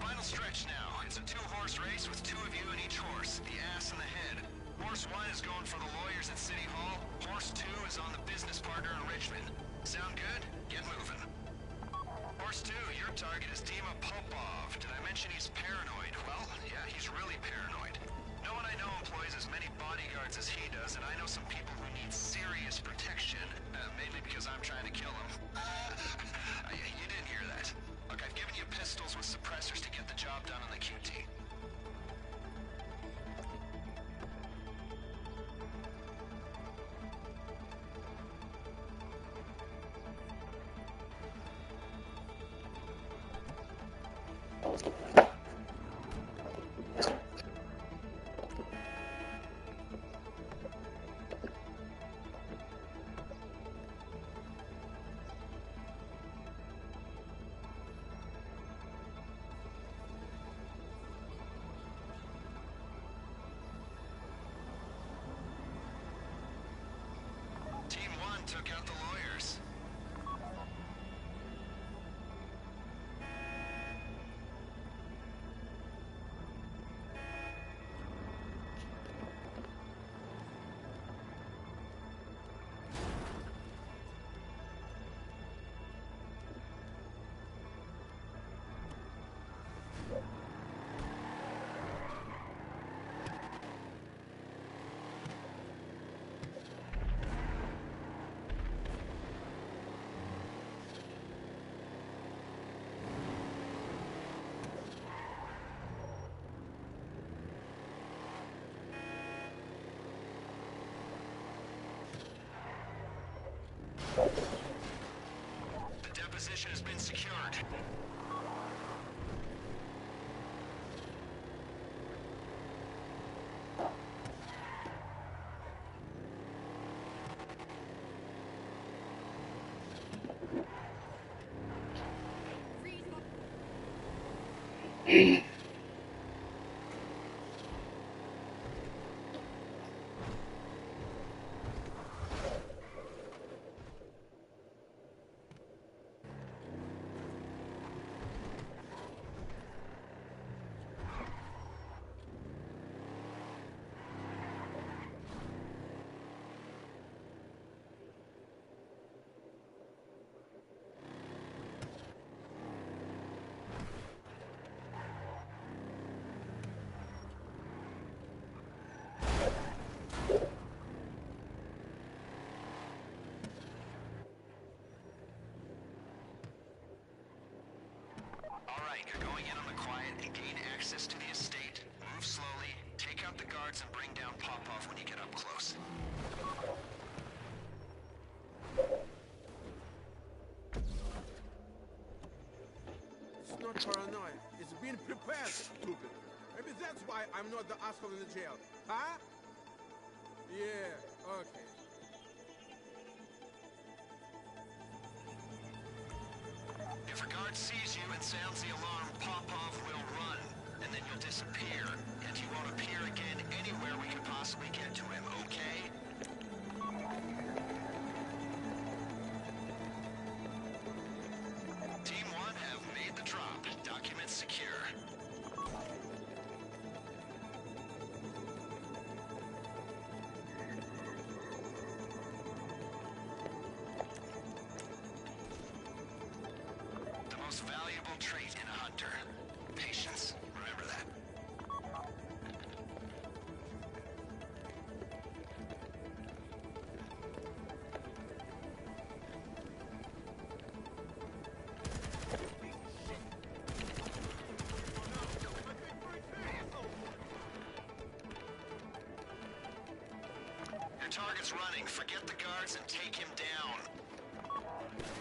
Final stretch now. It's a two-horse race with two of you in each horse, the ass and the head. Horse 1 is going for the lawyers at City Hall. Horse 2 is on the business partner in Richmond. Sound good? Get moving. Horse 2, your target is Dima Popov. Did I mention he's paranoid? Well, yeah, he's really paranoid. No one I know employs as many bodyguards as he does, and I know some people who need serious protection, mainly because I'm trying to kill him. You didn't hear that. Look, I've given you pistols with suppressors to get the job done on the QT. Team 1 took out the lawyers. The deposition has been secured. Alright, you're going in on the quiet and gain access to the estate. Move slowly, take out the guards, and bring down Popov when you get up close. It's not paranoia. It's being prepared, stupid. Maybe that's why I'm not the asshole in the jail. Huh? Yeah, okay. If a guard sees you and sounds the alarm, Popov will run, and then you'll disappear, and he won't appear again anywhere we can possibly get to him, okay? Team 1 have made the drop. Documents secure. The most valuable trait in a hunter. Patience. Remember that. Your target's running. Forget the guards and take him down.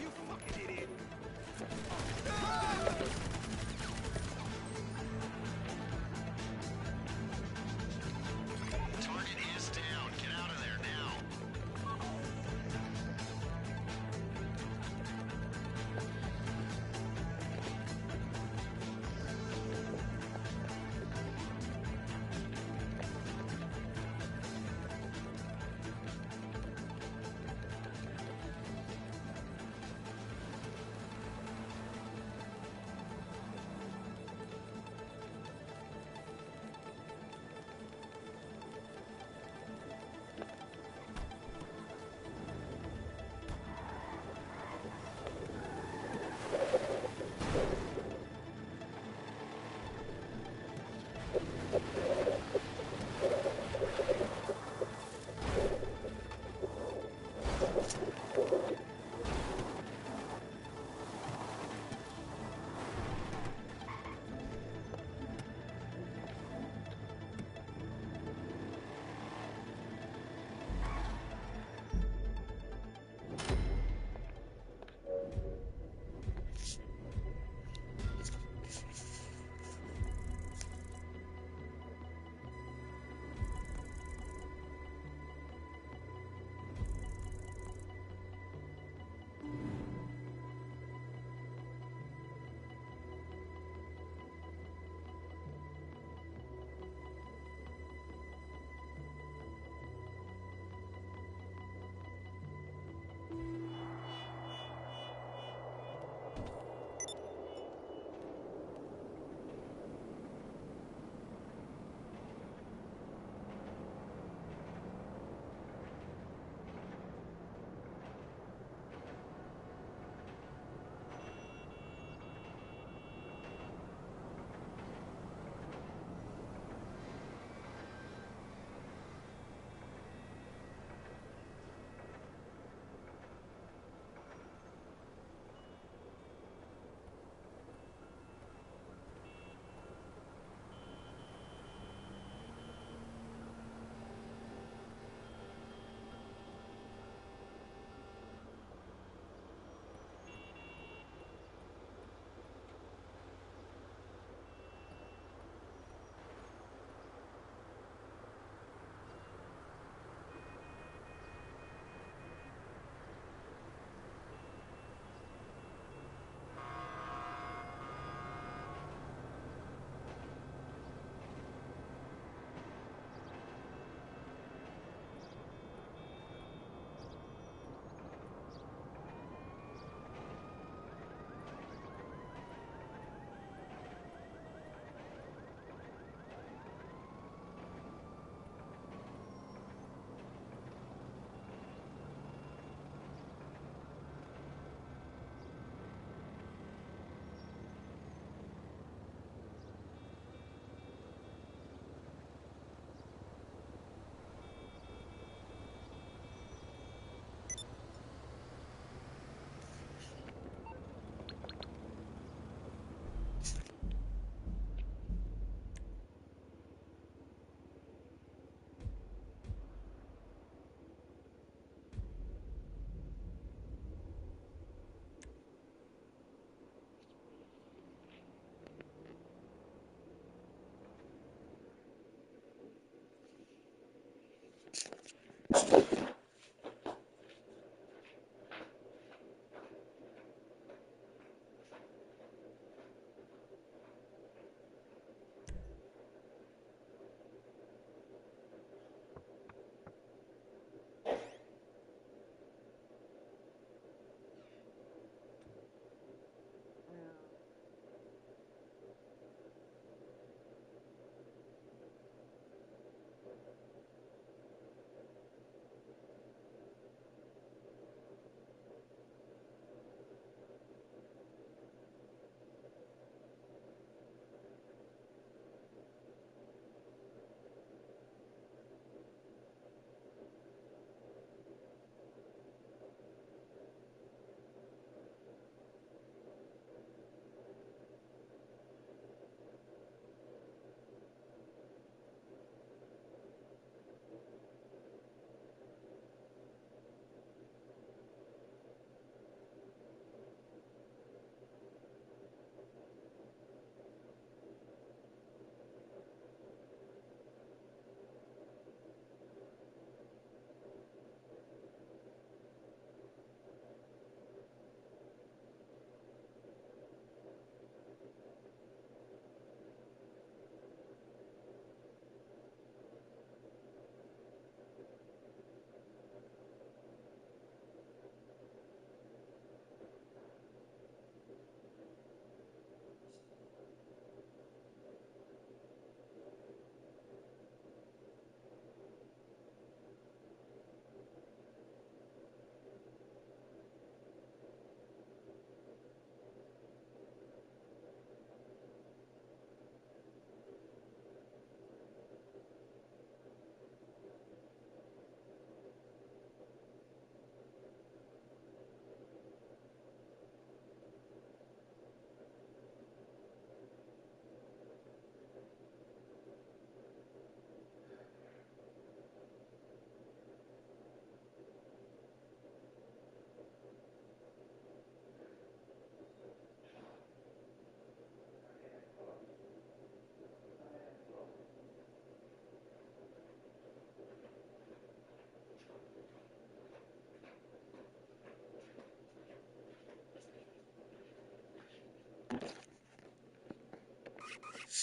You fucking idiot! Target is down. Get out of there now.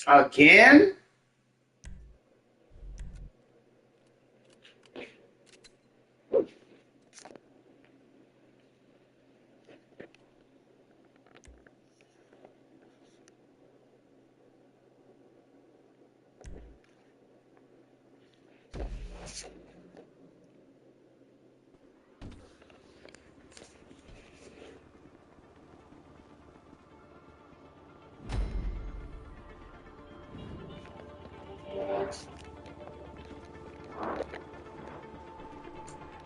Again?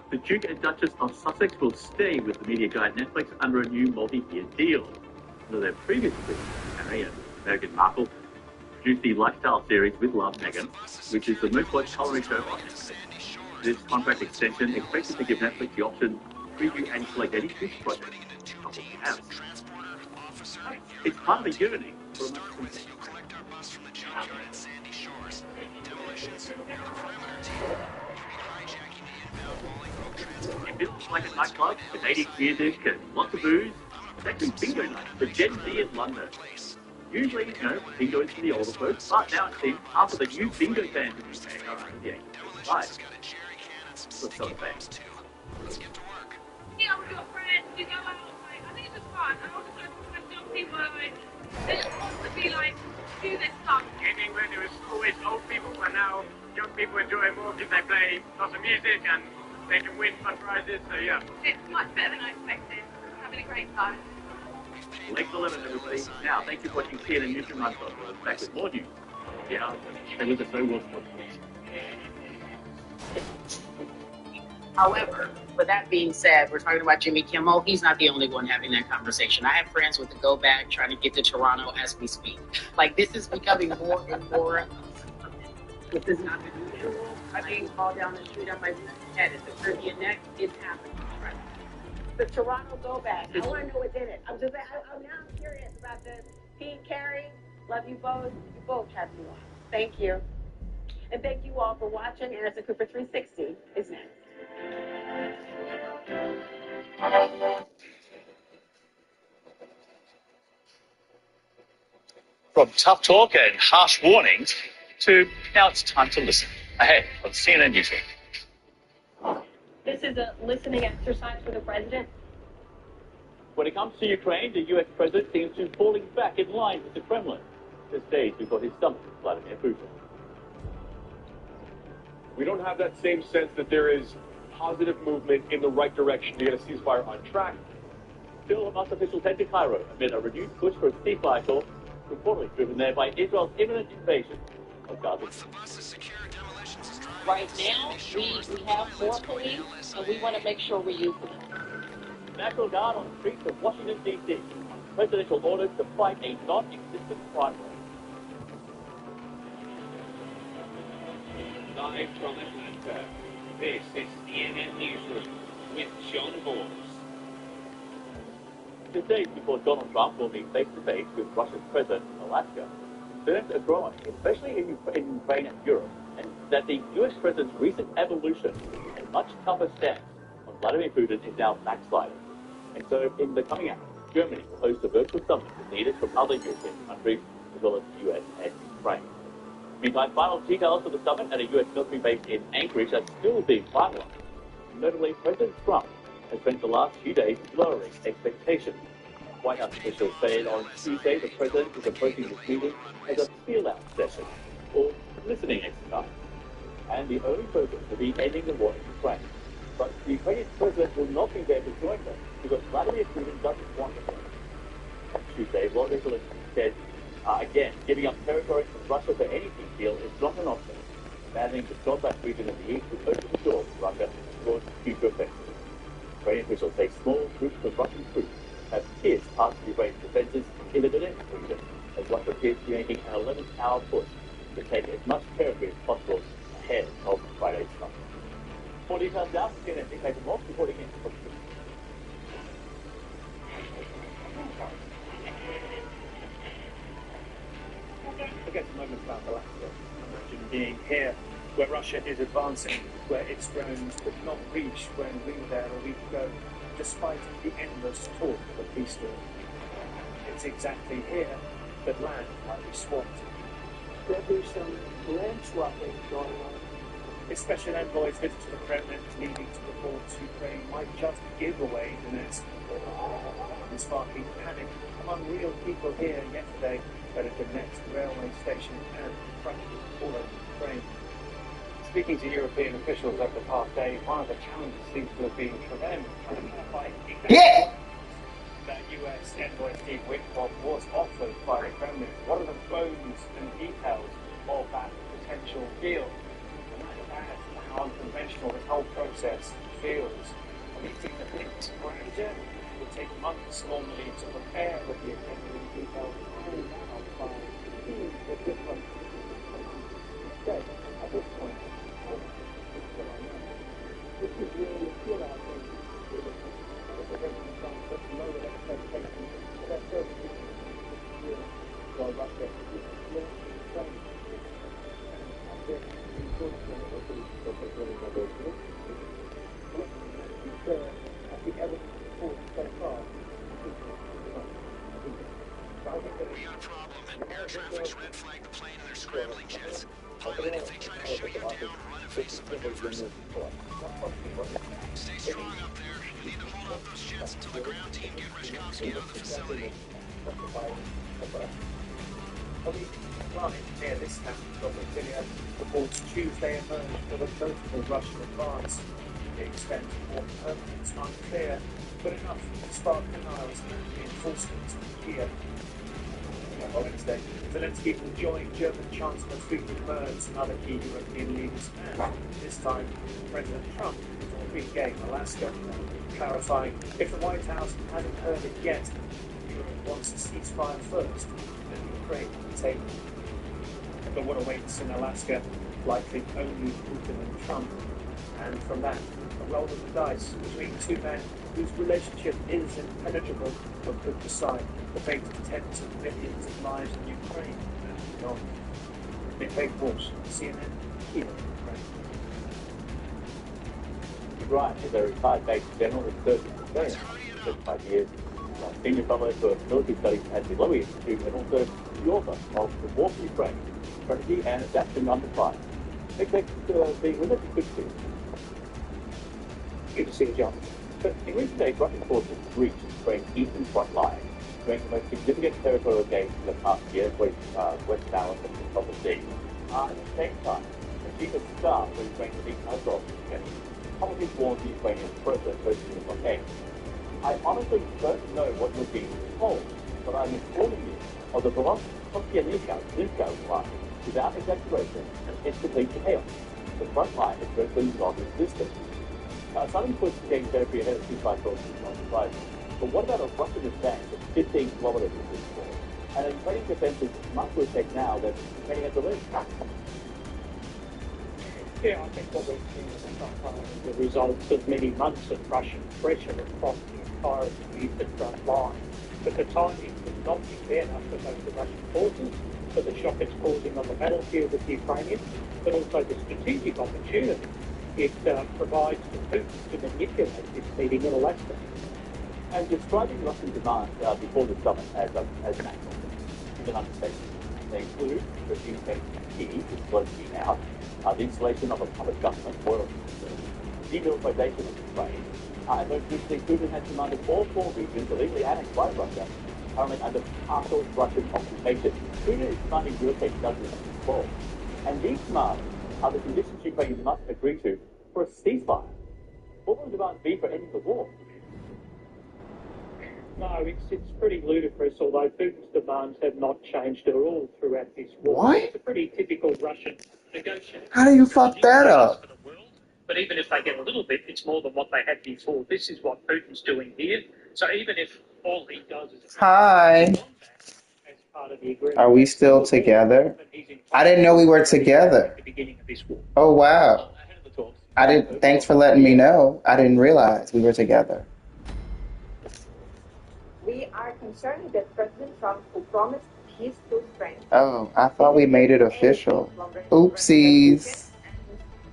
The Duke and Duchess of Sussex will stay with the media guide Netflix under a new multi-year deal. Under their previous agreement, Harry and Meghan Markle produced the lifestyle series With Love, Meghan, which is the most watched culinary show on Netflix. This contract extension expected to give Netflix the option to preview and select any future projects the couple has. It's part of a yearning for a much It feels like a nightclub, Canadian music and lots of booze. It's actually bingo night for Gen Z in London. Usually, bingo is for the older folks, but now it seems half of the new bingo fans in the UK are under the age of 35. Let's go to bed. Yeah, we're good friends. We go out. Like, I think it's just fun. And also, when young people are like, they just want to be like, do this stuff. In England, it was always old people, but now young people enjoy it more because they play lots of music and they can win fun prizes. So yeah, It's much better than I expected. I'm having a great time. Legs 11, everybody. Now, thank you for watching CNN Newsroom. I'm back with more news. Yeah, stay with us, no World Sports. However, with that being said, we're talking about Jimmy Kimmel. He's not the only one having that conversation. I have friends with the go bag trying to get to Toronto as we speak. Like, this is becoming more and more. This is not the usual. I'm being called down the street on my head at the Caribbean neck. It's happening. Right. The Toronto go bag. I want to know what's in it. I'm now curious about this. Pete, Carrie, love you both. You both have me on. Thank you. And thank you all for watching. Anderson Cooper 360 is next. From tough talk and harsh warnings to now it's time to listen. Ahead on CNN Newsroom. This is a listening exercise for the president. When it comes to Ukraine, the U.S. president seems to be falling back in line with the Kremlin. This days before his summit with Vladimir Putin. We don't have that same sense that there is positive movement in the right direction to get a ceasefire on track. Still, Hamas officials head to Cairo amid a renewed push for a ceasefire talk, reportedly driven there by Israel's imminent invasion of Gaza. Right now, we have more police, and we want to make sure we use them. National Guard on the streets of Washington, D.C. Presidential orders to fight a non-existent crime rate. Live from Atlanta, this is CNN Newsroom with John Bors. Just days before Donald Trump will meet face-to-face with Russia's president in Alaska, concerns are growing, especially in Ukraine and Europe, and that the U.S. president's recent evolution and much tougher stance on Vladimir Putin is now backsliding. And so, in the coming hours, Germany will host a virtual summit with leaders from other European countries, as well as the U.S. and Ukraine. Meantime, final details of the summit at a U.S. military base in Anchorage are still being finalized. Notably, President Trump has spent the last few days lowering expectations. White House officials said on Tuesday the president is approaching this meeting as a feel-out session, or listening exercise. And the only focus will be ending the war in Ukraine. But the Ukrainian president will not be there to join them because Vladimir Putin doesn't want to. On Tuesday, Volodymyr Zelensky said, again, giving up territory from Russia for any peace deal is not an option. Abandoning the Donbass region of the east would open the door to Russia towards future offensives. Ukrainian officials say small groups of Russian troops have pierced parts of Ukraine's defenses in the Donetsk region, as Russia appears to be making an 11-hour push to take as much territory as possible ahead of Friday's summit. More details now from CNN Newspaper Moss reporting in from Forget a moment about Alaska. Imagine being here, where Russia is advancing, where its drones could not reach when we were there a week ago, despite the endless talk of a peace deal. It's exactly here that land might be swamped. There'll be some land swapping going on. A special envoy's visit to the Kremlin leading to reports Ukraine might just give away Donetsk, and sparking panic among real people here yesterday at a Donetsk railway station and practically all over Ukraine. Speaking to European officials over the past day, one of the challenges seems to have been for them trying to clarify exactly that US envoy Steve Witkoff was offered by the Kremlin. What are the bones and details of that potential deal? And that's how unconventional this whole process feels. A meeting that linked grandeur would take months normally to prepare, with the attendant details pulled out by the different. Instead, at this point, this is really a feel-out thing. The president found such lower expectations for their services while Russia is still trying to I think everything forward so far. We got a problem. Air traffic's red flagged the plane and they're scrambling jets. Pilot, if they try to shoot you down, run and face some maneuvers. Stay strong up there. You need to hold off those jets until the ground team get Reshkovsky out of the facility. Near this town of Vidya, reports Tuesday emerged of a notable Russian advance. The extent of more permanence unclear, but enough to spark denials and reinforcements in Kiev. On Wednesday, Zelensky will join German Chancellor Friedrich Merz and other key European leaders, and this time President Trump will regain Alaska, clarifying if the White House hasn't heard it yet, Europe wants a ceasefire first, and Ukraine will take it. But what awaits in Alaska, likely only Putin and Trump, and from that, a roll of the dice between two men whose relationship is impenetrable but could decide the fate of tens of millions of lives in Ukraine and beyond. Nick Walsh, CNN, here in Ukraine. Ryan is a retired base general researcher in Australia for 35 years. Senior fellow for military studies at the Lowy Institute and also the author of The War for Ukraine, Strategy and Adaptation Under Fire. Thanks for being with us. Good to see you. Good to see you, John. So, in recent days, Russian forces reached Ukraine's eastern front line, making the most significant territorial gains in the past year, with West Balance and the top of the sea. At the same time, the chief of staff for Ukraine's elite outdoor publicly warned the Ukrainian president hosting the blockade. I honestly don't know what you're being told, but I'm informing you of the Volosky-Niska line without exaggeration and instantly chaos. The front line is virtually non-existent. Some push to gain territory ahead of ceasefire talks is not surprising. But what about a Russian advance of 15 kilometers in this war? And a Ukrainian defense is much worse shape now than many have believed. Yeah, I think what we've seen is the results of many months of Russian pressure across the entire of the eastern front line. But the timing could not be better for both the Russian forces, for the shock it's causing on the battlefield with the Ukrainians, but also the strategic opportunity it provides for Putin to manipulate this meeting in Alaska. And describing Russian demands before the summit as national is an understatement. They include regime change key, disclosing out, the installation of a puppet government, oil demilitarization of Ukraine, and most recently, Putin has demanded all four regions illegally annexed by Russia, currently under partial Russian occupation. Putin is demanding real estate judgment of control. And these demands are the conditions Ukraine must agree to for a ceasefire. What will the demands be for ending the war? No, it's pretty ludicrous, although Putin's demands have not changed at all throughout this war. What? It's a pretty typical Russian negotiation. How do you fuck that up? For the world, but even if they get a little bit, it's more than what they had before. This is what Putin's doing here. So even if all he does is... Hi. As part of the agreement, Are we still together? I didn't know we were together. at the beginning of this war. Oh, wow. Thanks for letting me know. I didn't realize we were together. We are concerned that President Trump, who promised peace through strength, Oh, I thought we made it official. Oopsies.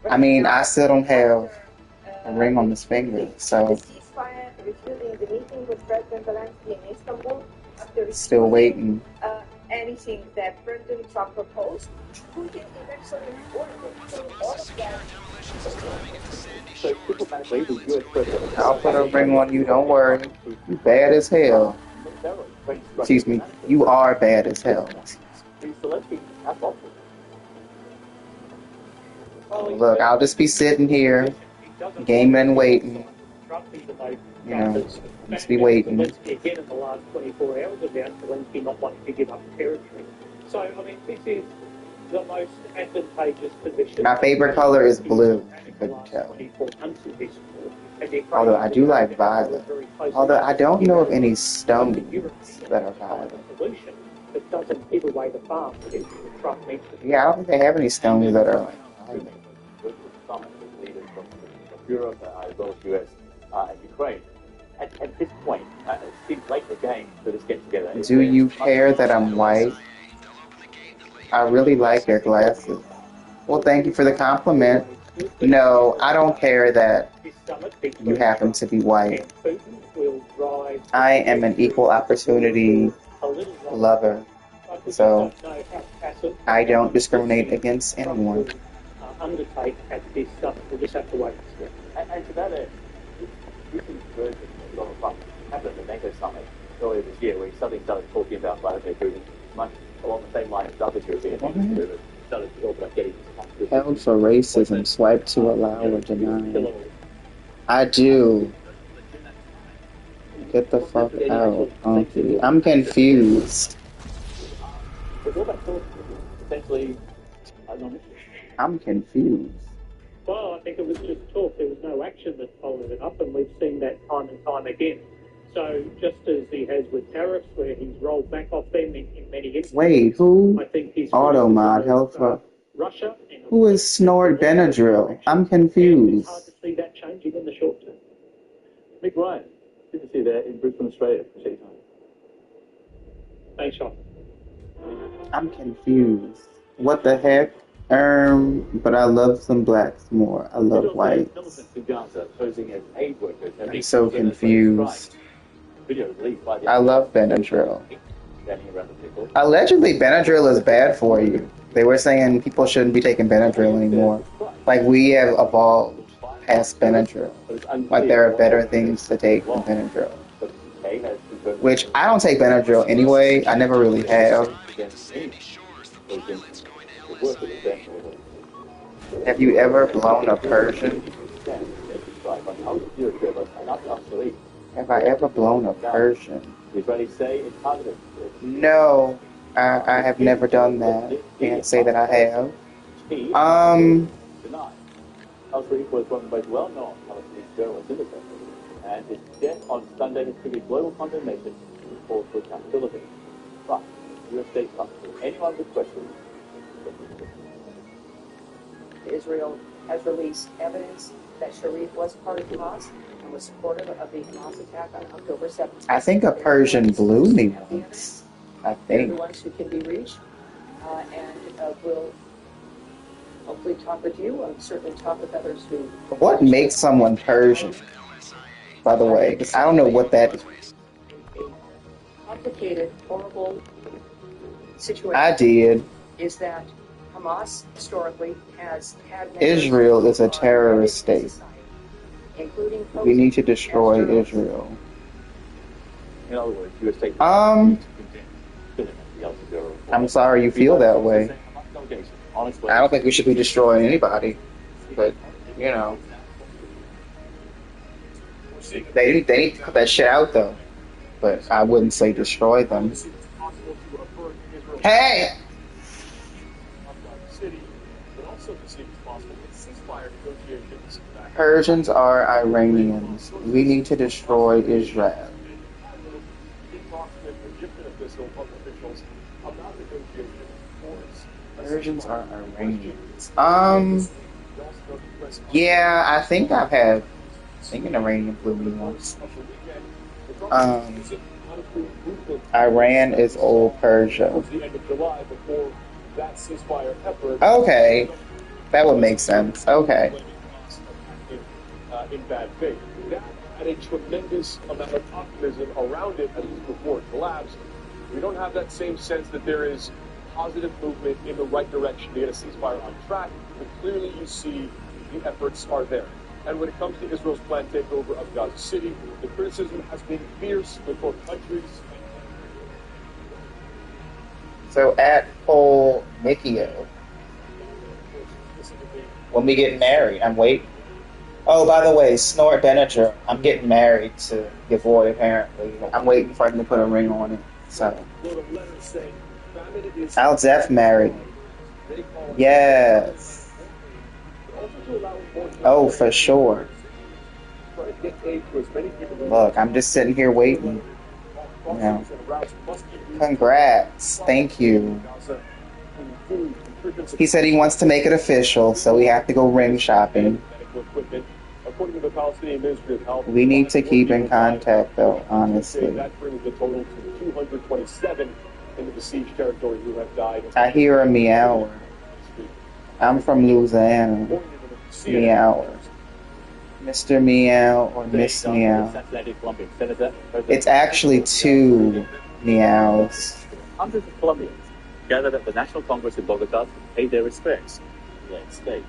I mean, I still don't have a ring on this finger, so ceasefire refusing the meeting with President Zelensky in Istanbul after still waiting. Anything that President Trump proposed, Putin eventually ordered all of that. So diplomatically, the US president... I'll put a ring on you, don't worry. You bad as hell. Excuse me, you are bad as hell. Look, I'll just be sitting here, gaming and waiting. You know, just be waiting. Again, in the last 24 hours about Zelensky not wanting to give up territory. So, I mean, this is the most advantageous position. My favorite color is blue, if you couldn't tell. Although I do like violet. Although I don't know of any stones that are violet. It doesn't give away the farm. Yeah, I don't think they have any stones that are like violet. Europe, as well as US and Ukraine. At this point, it seems late in the game for this get together. Do you care that I'm white? I really like your glasses. Well, thank you for the compliment. No, I don't care that you happen to be white. I am an equal opportunity lover, so I don't discriminate against anyone. Undertake at this summit. We'll just have to wait. And to that end, recent version of Donald Trump happened at the NATO summit earlier this year, where he suddenly started talking about Vladimir Putin, much along the same line as other European leaders started to talk about getting held for racism, swipe to allow or deny. I do. Get the fuck out, Unky. I'm confused. Essentially, I'm confused. Well, I think it was just talk. There was no action that followed it up, and we've seen that time and time again. So just as he has with tariffs, where he's rolled back off them in many instances. Wait, who? I think he's Automod health for Russia. Who is Snort Benadryl? I'm confused. It's hard to see that changing in the short term. Mick Ryan, good to see you there in Brisbane, Australia. Appreciate your time. Thanks, Sean. I'm confused. What the heck? But I love some blacks more. I love whites. Militants in Gaza posing as aid workers have I'm been so killed in a strike. confused. Video released by the I love Benadryl. standing around the people. Allegedly, Benadryl is bad for you. They were saying people shouldn't be taking Benadryl anymore. Like, we have evolved past Benadryl. Like, there are better things to take than Benadryl. Which, I don't take Benadryl anyway. I never really have. Have you ever blown a Persian? Have I ever blown a Persian? No, I have never done that. Can't say that I have. Al-Sharif was one of the most well-known Palestinian journalists in the country, and his death on Sunday has triggered global condemnation and calls for accountability. But the U.S. State Department, anyone with questions, Israel has released evidence that Sharif was part of Hamas and was supportive of the Hamas attack on October 7th. I think a Persian blew me once. I They're think. the ones who can be reached, and we'll hopefully talk with you. I'll certainly talk with others who... What makes someone Persian, by the way? Because I don't know what that is. Complicated, horrible situation. I did. Is that Hamas historically has had... Israel is a terrorist state. Including we need to destroy Israel. in other words, U.S. State I'm sorry you feel that way. I don't think we should be destroying anybody, but you know, they need to cut that shit out though. But I wouldn't say destroy them. Hey. Persians are Iranians. We need to destroy Israel. Persians are Iranians. Yeah, I think I've had an Iranian blew me once. Iran is old Persia. Okay, that would make sense. Okay. In bad faith. That had a tremendous amount of optimism around it as before it collapsed. We don't have that same sense that there is positive movement in the right direction to get a ceasefire on track, but clearly you see the efforts are there. And when it comes to Israel's planned takeover of Gaza City, the criticism has been fierce with both countries. So at Paul Mikio, when we get married, I'm waiting. Oh, by the way, Snort Benadryl, I'm getting married to your boy, apparently. I'm waiting for him to put a ring on it. So, Al Zef married. Yes. Oh, for sure. Look, I'm just sitting here waiting. You know. Congrats. Thank you. He said he wants to make it official, so we have to go ring shopping. According to the Palestinian Ministry of Health, we need to keep in contact, though, honestly. That brings the total to 227 in the besieged territory who have died. I hear a meow. I'm from Louisiana. Meow. Mr. Meow or Miss Meow. It's actually two meows. Hundreds of Colombians gathered at the National Congress in Bogota to pay their respects to their state.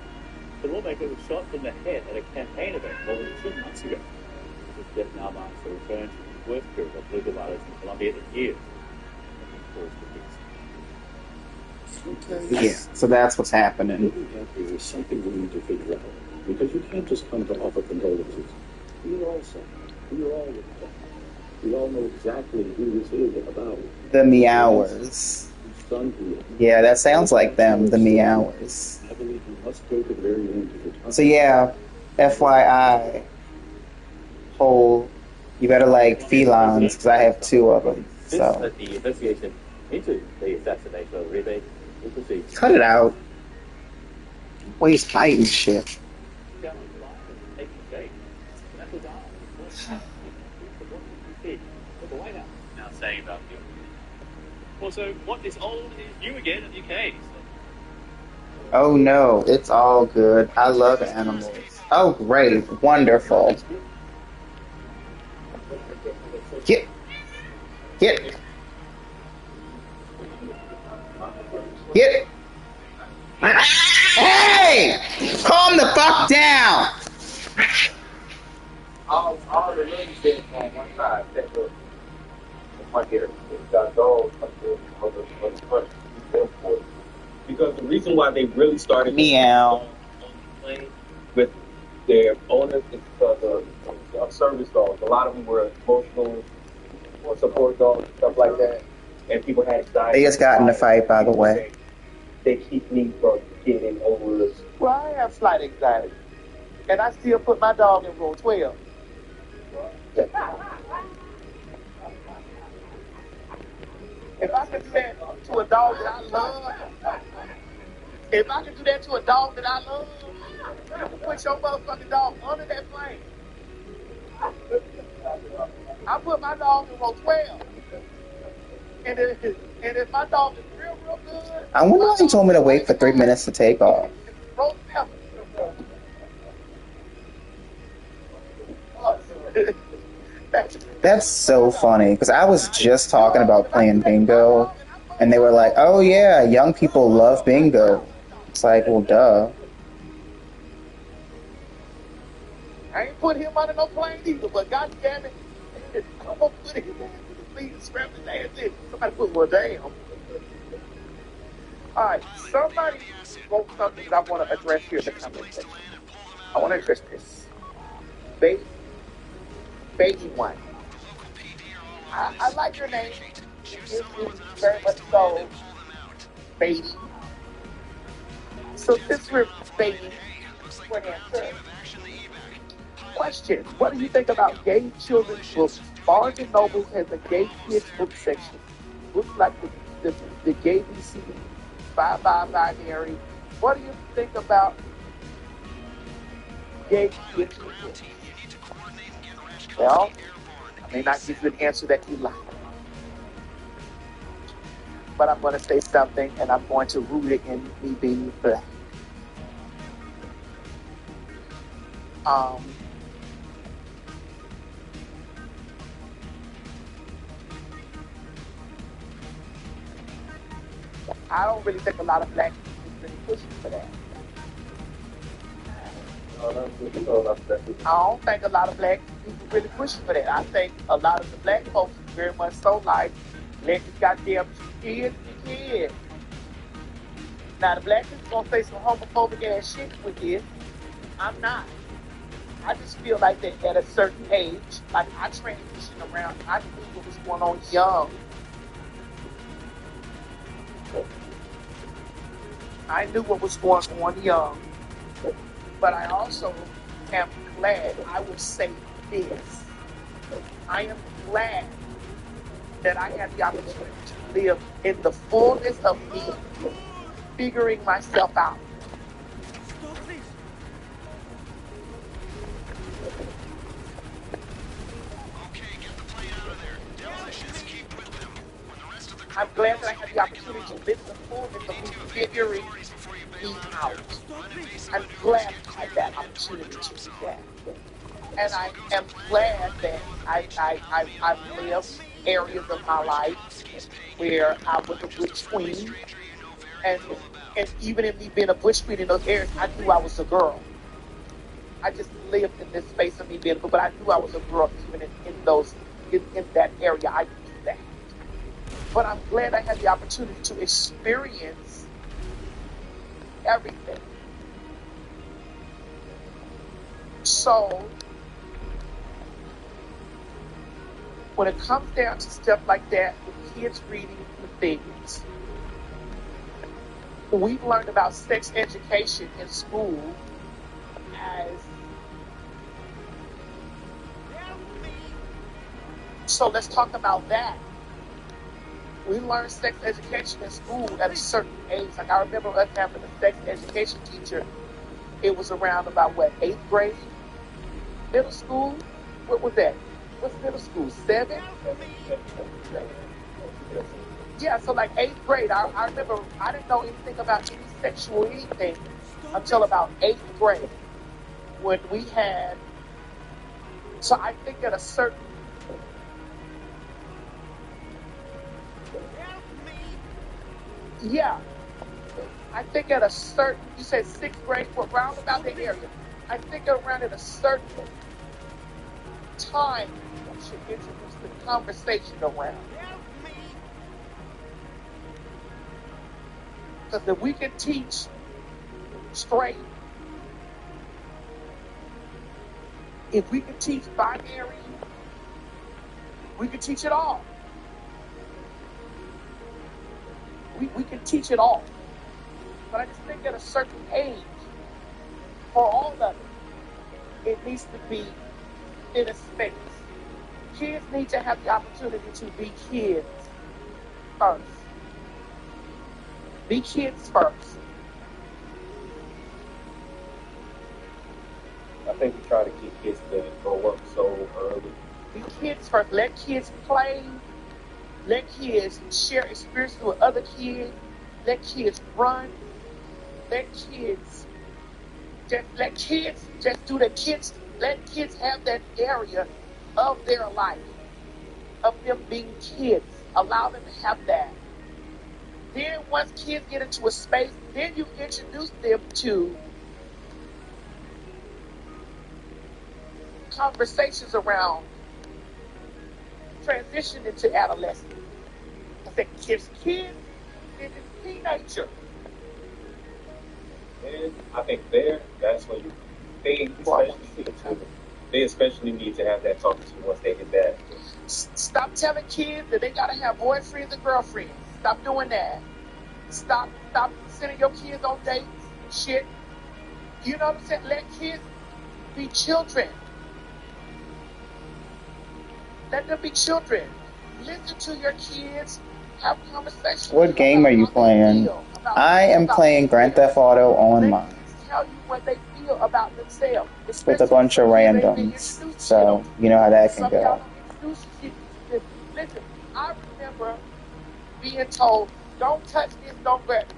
The lawmaker was shot in the head at a campaign event more than 2 months ago. His death now marks the return to the worst period of political violence in Colombia in years. Yeah, so that's what's happening. There's something we need to figure out. Because you can't just come to offer condolences. We're all sorry. We're all with them. We all know exactly who this is about. The Meowers. Yeah, that sounds like them, the Meowers. I believe you must go to the very end of the time. So yeah, FYI, whole, you better like felines, because I have 2 of them. So. The investigation into the assassination of Uribe will proceed. Cut it out. Well, he's fighting shit. Now saying about you. Also, what is old is new again in the UK. Oh no, it's all good. I love animals. Oh great, wonderful. Get, get, get. Hey! Calm the fuck down! All the ladies there on one side, that look. One here. It's got dogs up there on the front. Because the reason why they really started Meow. on the plane with their owners is because of service dogs. A lot of them were emotional support dogs and stuff like that. And people had anxiety. They just got in a fight, by the way. They keep me from getting over this. Well, I have slight anxiety. And I still put my dog in row 12. If I could do that to a dog that I love, if I could do that to a dog that I love, you can put your motherfucking dog under that plane. I put my dog in row 12. And if my dog is real good, I wonder why he told me to wait for 3 minutes to take off. row 7. That's so funny, because I was just talking about playing bingo, and they were like, oh yeah, young people love bingo. It's like, well, duh. I ain't put him under no plane either, but goddamn it, I'm gonna put him in the seat and strap his ass in. Somebody put, well, damn. All right, somebody wrote something that I want to address here in the comment section. I want to address this. Baby one. I like your name. It's very much so, baby. So since we're baby, for an answer. Question: what do you think about gay children's books? Barnes and Noble has a gay kids book section. Books like the Gay BC, Bye Bye Binary. What do you think about gay kids books? Well, I may not give you an answer that you like, but I'm going to say something, and I'm going to root it in me being black. I don't really think a lot of black people is really pushing for that. I don't think a lot of black people really pushing for that. I think a lot of the black folks is very much so like, let these goddamn kids be kids. Now the black people gonna say some homophobic ass shit with this. I'm not. I just feel like that at a certain age, like I transitioned around, I knew what was going on young. I knew what was going on young. But I also am glad, I will say this. I am glad that I had the opportunity to live in the fullness of me, figuring myself out. I'm glad that I had the opportunity to live in the fullness of me, figuring me out. I'm glad I had that opportunity to do that. And I am glad that I've lived areas of my life where I was a butch queen. And even in me being a butch queen in those areas, I knew I was a girl. I just lived in this space of me being a girl, but I knew I was a girl even in that area. I knew that. But I'm glad I had the opportunity to experience everything. So, when it comes down to stuff like that, with kids reading the things, we've learned about sex education in school as... So let's talk about that. We learned sex education in school at a certain age. Like I remember us having a sex education teacher. It was around about, 8th grade? Middle school? What was that? What's middle school? 7? Yeah, so like 8th grade. I remember I didn't know anything about any homosexual or anything until about 8th grade when we had. So I think at a certain. Yeah. I think at a certain, you said 6th grade, well, round about the area. I think around at a certain time, we should introduce the conversation around. Because if we can teach straight, if we can teach binary, we can teach it all. We can teach it all. But I just think at a certain age, for all of it, it needs to be in a space. Kids need to have the opportunity to be kids first. Be kids first. I think we try to get kids to grow up so early. Be kids first. Let kids play. Let kids share experiences with other kids. Let kids run. Let kids just do the kids. Let kids have that area of their life, of them being kids. Allow them to have that. Then once kids get into a space, then you introduce them to conversations around transition into adolescence. I think kids in the teenager. And I think that's when they especially need to have that talk to once they get that. Stop telling kids that they gotta have boyfriends and girlfriends. Stop doing that. Stop sending your kids on dates and shit. You know what I'm saying? Let kids be children. Let them be children. Listen to your kids. Have conversations. What game are you playing? I am playing Grand Theft Auto online. Tell you what they feel about themselves. With a bunch of randoms. So, you know how that can go. Listen, I remember being told, don't touch this, don't grab it.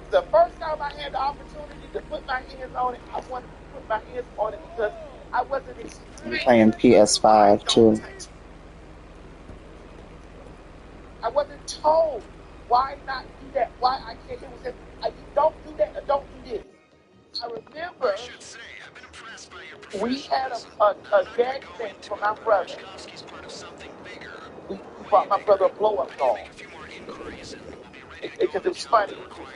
The first time I had the opportunity to put my hands on it, I wanted to put my hands on it because I wasn't I'm playing PS5 too. I wasn't told why not do that, why I can't. It was just, don't do that or don't do this. I remember we had a gag thing for my brother. We bought my brother a blow-up doll. Because it was funny.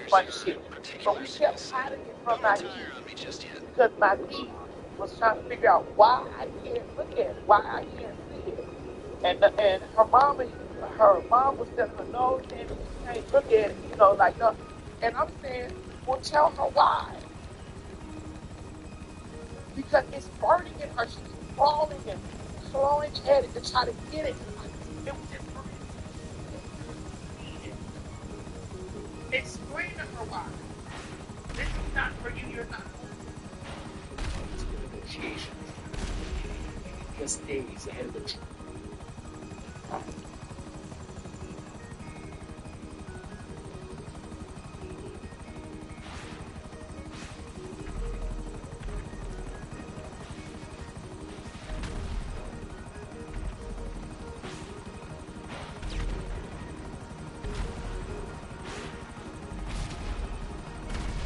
Funny shit. But we kept hiding it from my niece. Because my niece was trying to figure out why I can't look at it, why I can't see it. And her mom was telling her, no, Tammy, you can't look at it, you know, like, no. And I'm saying, well, tell her why. Because it's burning in her. She's crawling and clawing at it to try to get it. It was just explain to her why. This is not for you, you're not. Negotiations. Just days ahead of the trial.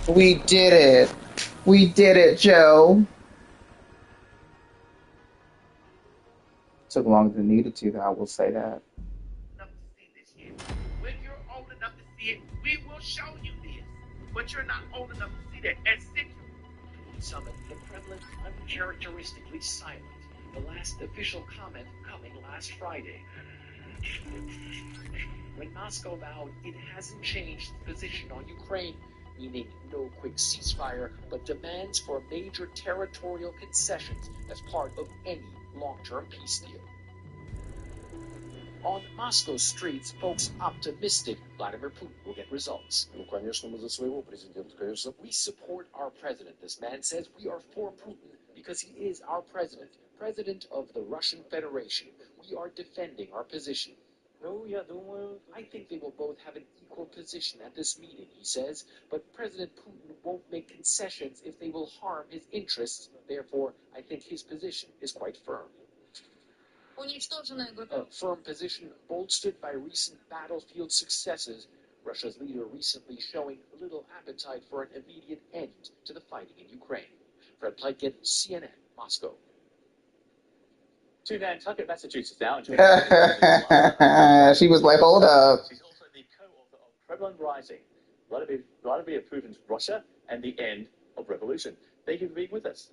We did it. We did it, Joe. Took longer than needed to, though, I will say that. When you're old enough to see it, we will show you this. But you're not old enough to see that. And Summit, the Kremlin uncharacteristically silent. The last official comment coming last Friday. When Moscow vowed it hasn't changed its position on Ukraine, meaning no quick ceasefire, but demands for major territorial concessions as part of any long-term peace deal. On Moscow streets, folks optimistic Vladimir Putin will get results. We support our president. This man says we are for Putin because he is our president, president of the Russian Federation. We are defending our position. I think they will both have an equal position at this meeting, he says, but President Putin won't make concessions if they will harm his interests. Therefore, I think his position is quite firm. A firm position bolstered by recent battlefield successes. Russia's leader recently showing little appetite for an immediate end to the fighting in Ukraine. Fred Pleitgen, CNN, Moscow. To Nantucket, Massachusetts now. She was like, hold up. She's also the co-author of Kremlin Rising, Vladimir Putin's Russia and the End of Revolution. Thank you for being with us.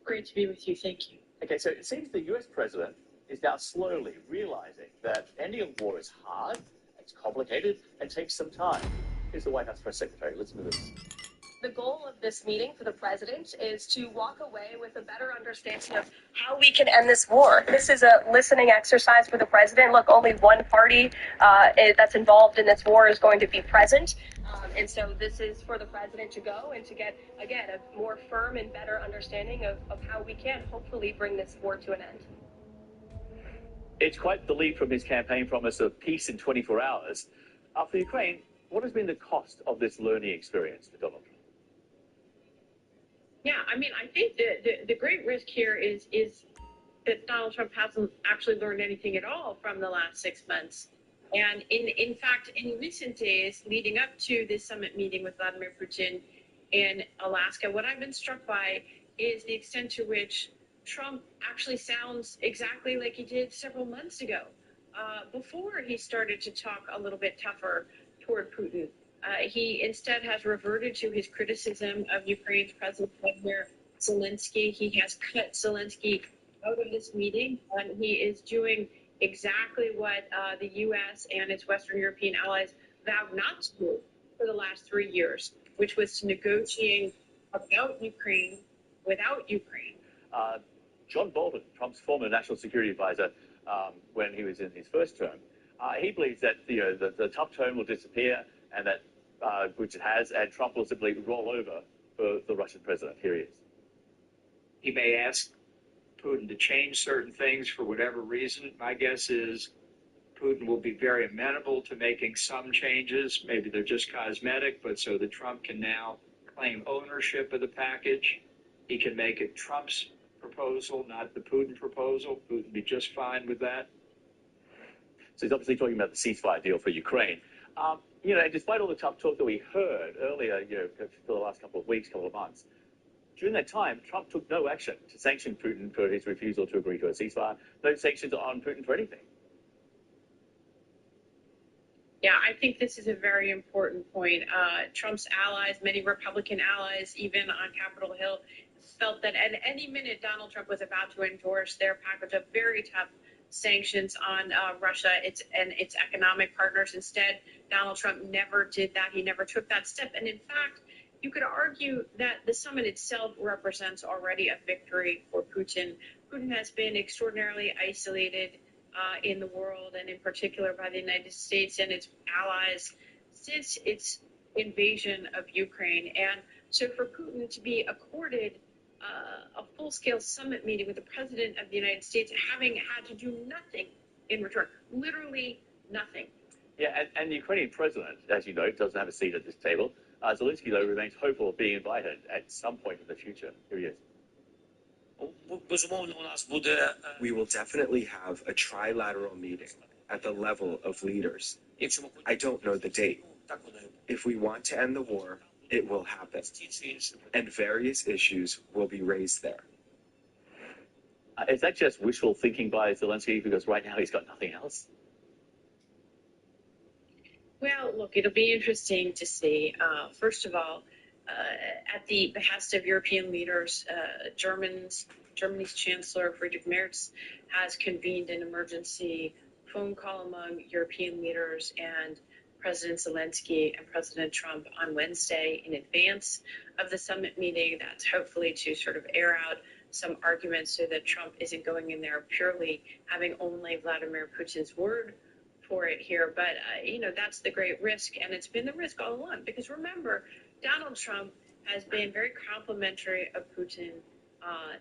Great to be with you. Thank you. Okay, so it seems the US president is now slowly realizing that ending a war is hard, it's complicated, and takes some time. Here's the White House press secretary. Listen to this. The goal of this meeting for the president is to walk away with a better understanding of how we can end this war. This is a listening exercise for the president. Look, only one party that's involved in this war is going to be present. And so this is for the president to go and to get, again, a more firm and better understanding of how we can hopefully bring this war to an end. It's quite the leap from his campaign promise of peace in 24 hours. For Ukraine, what has been the cost of this learning experience for Donald Trump? Yeah, I mean, I think the great risk here is that Donald Trump hasn't actually learned anything at all from the last 6 months. And in fact, in recent days leading up to this summit meeting with Vladimir Putin in Alaska, what I've been struck by is the extent to which Trump actually sounds exactly like he did several months ago, before he started to talk a little bit tougher toward Putin. He instead has reverted to his criticism of Ukraine's President Vladimir Zelensky. He has cut Zelensky out of this meeting, and he is doing exactly what the U.S. and its Western European allies vowed not to do for the last 3 years, which was to negotiate about Ukraine without Ukraine. John Bolton, Trump's former national security advisor, when he was in his first term, he believes that the tough tone will disappear, and that which it has, and Trump will simply roll over for the Russian president. Here he is. He may ask Putin to change certain things for whatever reason. My guess is Putin will be very amenable to making some changes. Maybe they're just cosmetic, but so that Trump can now claim ownership of the package. He can make it Trump's proposal, not the Putin proposal. Putin would be just fine with that. So he's obviously talking about the ceasefire deal for Ukraine. Despite all the tough talk that we heard earlier, for the last couple of weeks, couple of months, during that time, Trump took no action to sanction Putin for his refusal to agree to a ceasefire. No sanctions on Putin for anything. Yeah, I think this is a very important point. Trump's allies, many Republican allies, even on Capitol Hill, felt that at any minute Donald Trump was about to endorse their package of very tough sanctions on Russia and its economic partners. Instead, Donald Trump never did that. He never took that step. And in fact, you could argue that the summit itself represents already a victory for Putin. Putin has been extraordinarily isolated in the world, and in particular by the United States and its allies since its invasion of Ukraine. And so for Putin to be accorded a full-scale summit meeting with the President of the United States, having had to do nothing in return, literally nothing. Yeah, and the Ukrainian president, as you know, doesn't have a seat at this table. Zelensky, though, remains hopeful of being invited at some point in the future. Here he is. We will definitely have a trilateral meeting at the level of leaders. I don't know the date. If we want to end the war, it will happen. And various issues will be raised there. Is that just wishful thinking by Zelensky, because right now he's got nothing else? Well, look, it'll be interesting to see. First of all, at the behest of European leaders, Germany's Chancellor Friedrich Merz has convened an emergency phone call among European leaders and President Zelensky and President Trump on Wednesday in advance of the summit meeting. That's hopefully to sort of air out some arguments so that Trump isn't going in there purely having only Vladimir Putin's word for it here. But, that's the great risk, and it's been the risk all along. Because remember, Donald Trump has been very complimentary of Putin,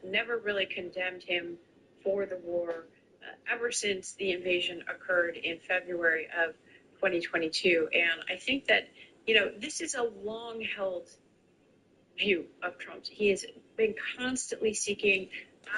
never really condemned him for the war, ever since the invasion occurred in February of 2022. And I think that, this is a long-held view of Trump's. He has been constantly seeking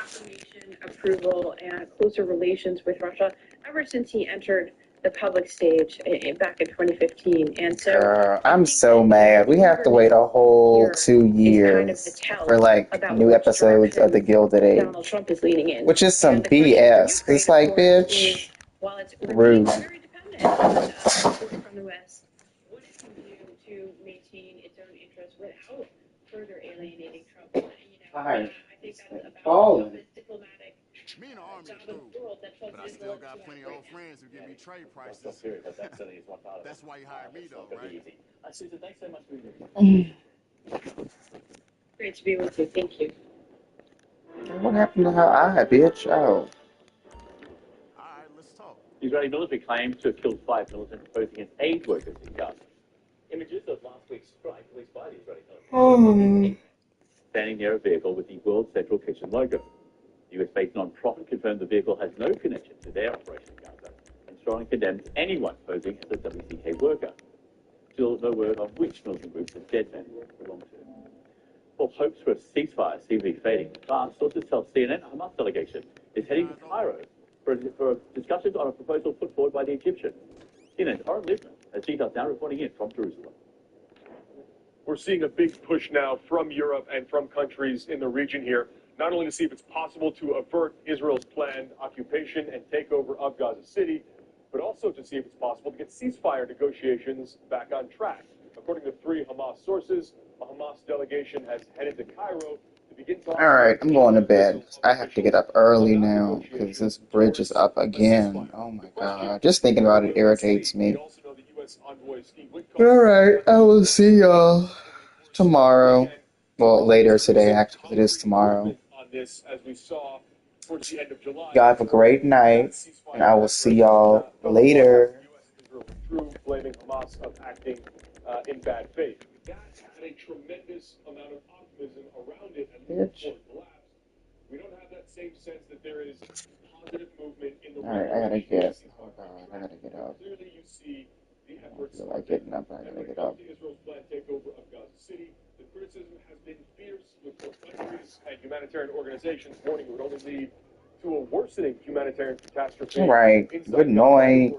affirmation, approval, and closer relations with Russia ever since he entered the public stage back in 2015. And so Girl, I'm so mad. We have to wait a whole 2 years for like new episodes of The Gilded Age, Donald Trump is leaning in. which is some And the question for BS. Ukraine, It's like, of course, bitch, is, while it's rude. very dependent on support from the West, what it can do to maintain its own interests without further alienating Trump. Hi. I think that's about Falling. the diplomatic Me and the army job are of through, the world that Trump but I is still willing got to plenty have of right old now. friends who give me trade That's prices. not serious, but that certainly is one part of it. That's why you hired me, It's though, not going to right? be easy. Susan, thanks so much for being here. Great to be with you. Thank you. What happened to her eye, bitch? Oh. All right, let's talk. Israeli military claims to have killed 5 militants opposing against aid workers in Gaza. Images of last week's strike released by the Israeli military. Standing near a vehicle with the World Central Kitchen logo. The US-based non-profit confirmed the vehicle has no connection to their operation in Gaza and strongly condemns anyone posing as a WCK worker. Still no word on which militant groups the dead men belong to. Well, hopes for a ceasefire seem to be fading fast. Sources tell CNN a Hamas delegation is heading to Cairo for discussions on a proposal put forward by the Egyptians. CNN's Oren Liebman has details now reporting in from Jerusalem. We're seeing a big push now from Europe and from countries in the region here, not only to see if it's possible to avert Israel's planned occupation and takeover of Gaza City, but also to see if it's possible to get ceasefire negotiations back on track. According to 3 Hamas sources, a Hamas delegation has headed to Cairo to begin talks. Alright, I'm going to bed. I have to get up early now because this bridge is up again. Oh my god. Just thinking about it irritates me. Alright, I will see y'all tomorrow. Well, later today, actually, 'cause it is tomorrow. Y'all have a great night, and I will see y'all later. Blaming Hamas of acting in bad faith. That had a tremendous amount of optimism around it, and Bitch. we don't have that same sense that there is positive movement in the Alright, I gotta get. Oh god, I gotta get up. Clearly, you see the I efforts feel like getting up. I gotta get up. Israel's planned takeover of Gaza City. The criticism has been fierce, with both countries and humanitarian organizations warning it would only lead to a worsening humanitarian catastrophe. Alright, good night.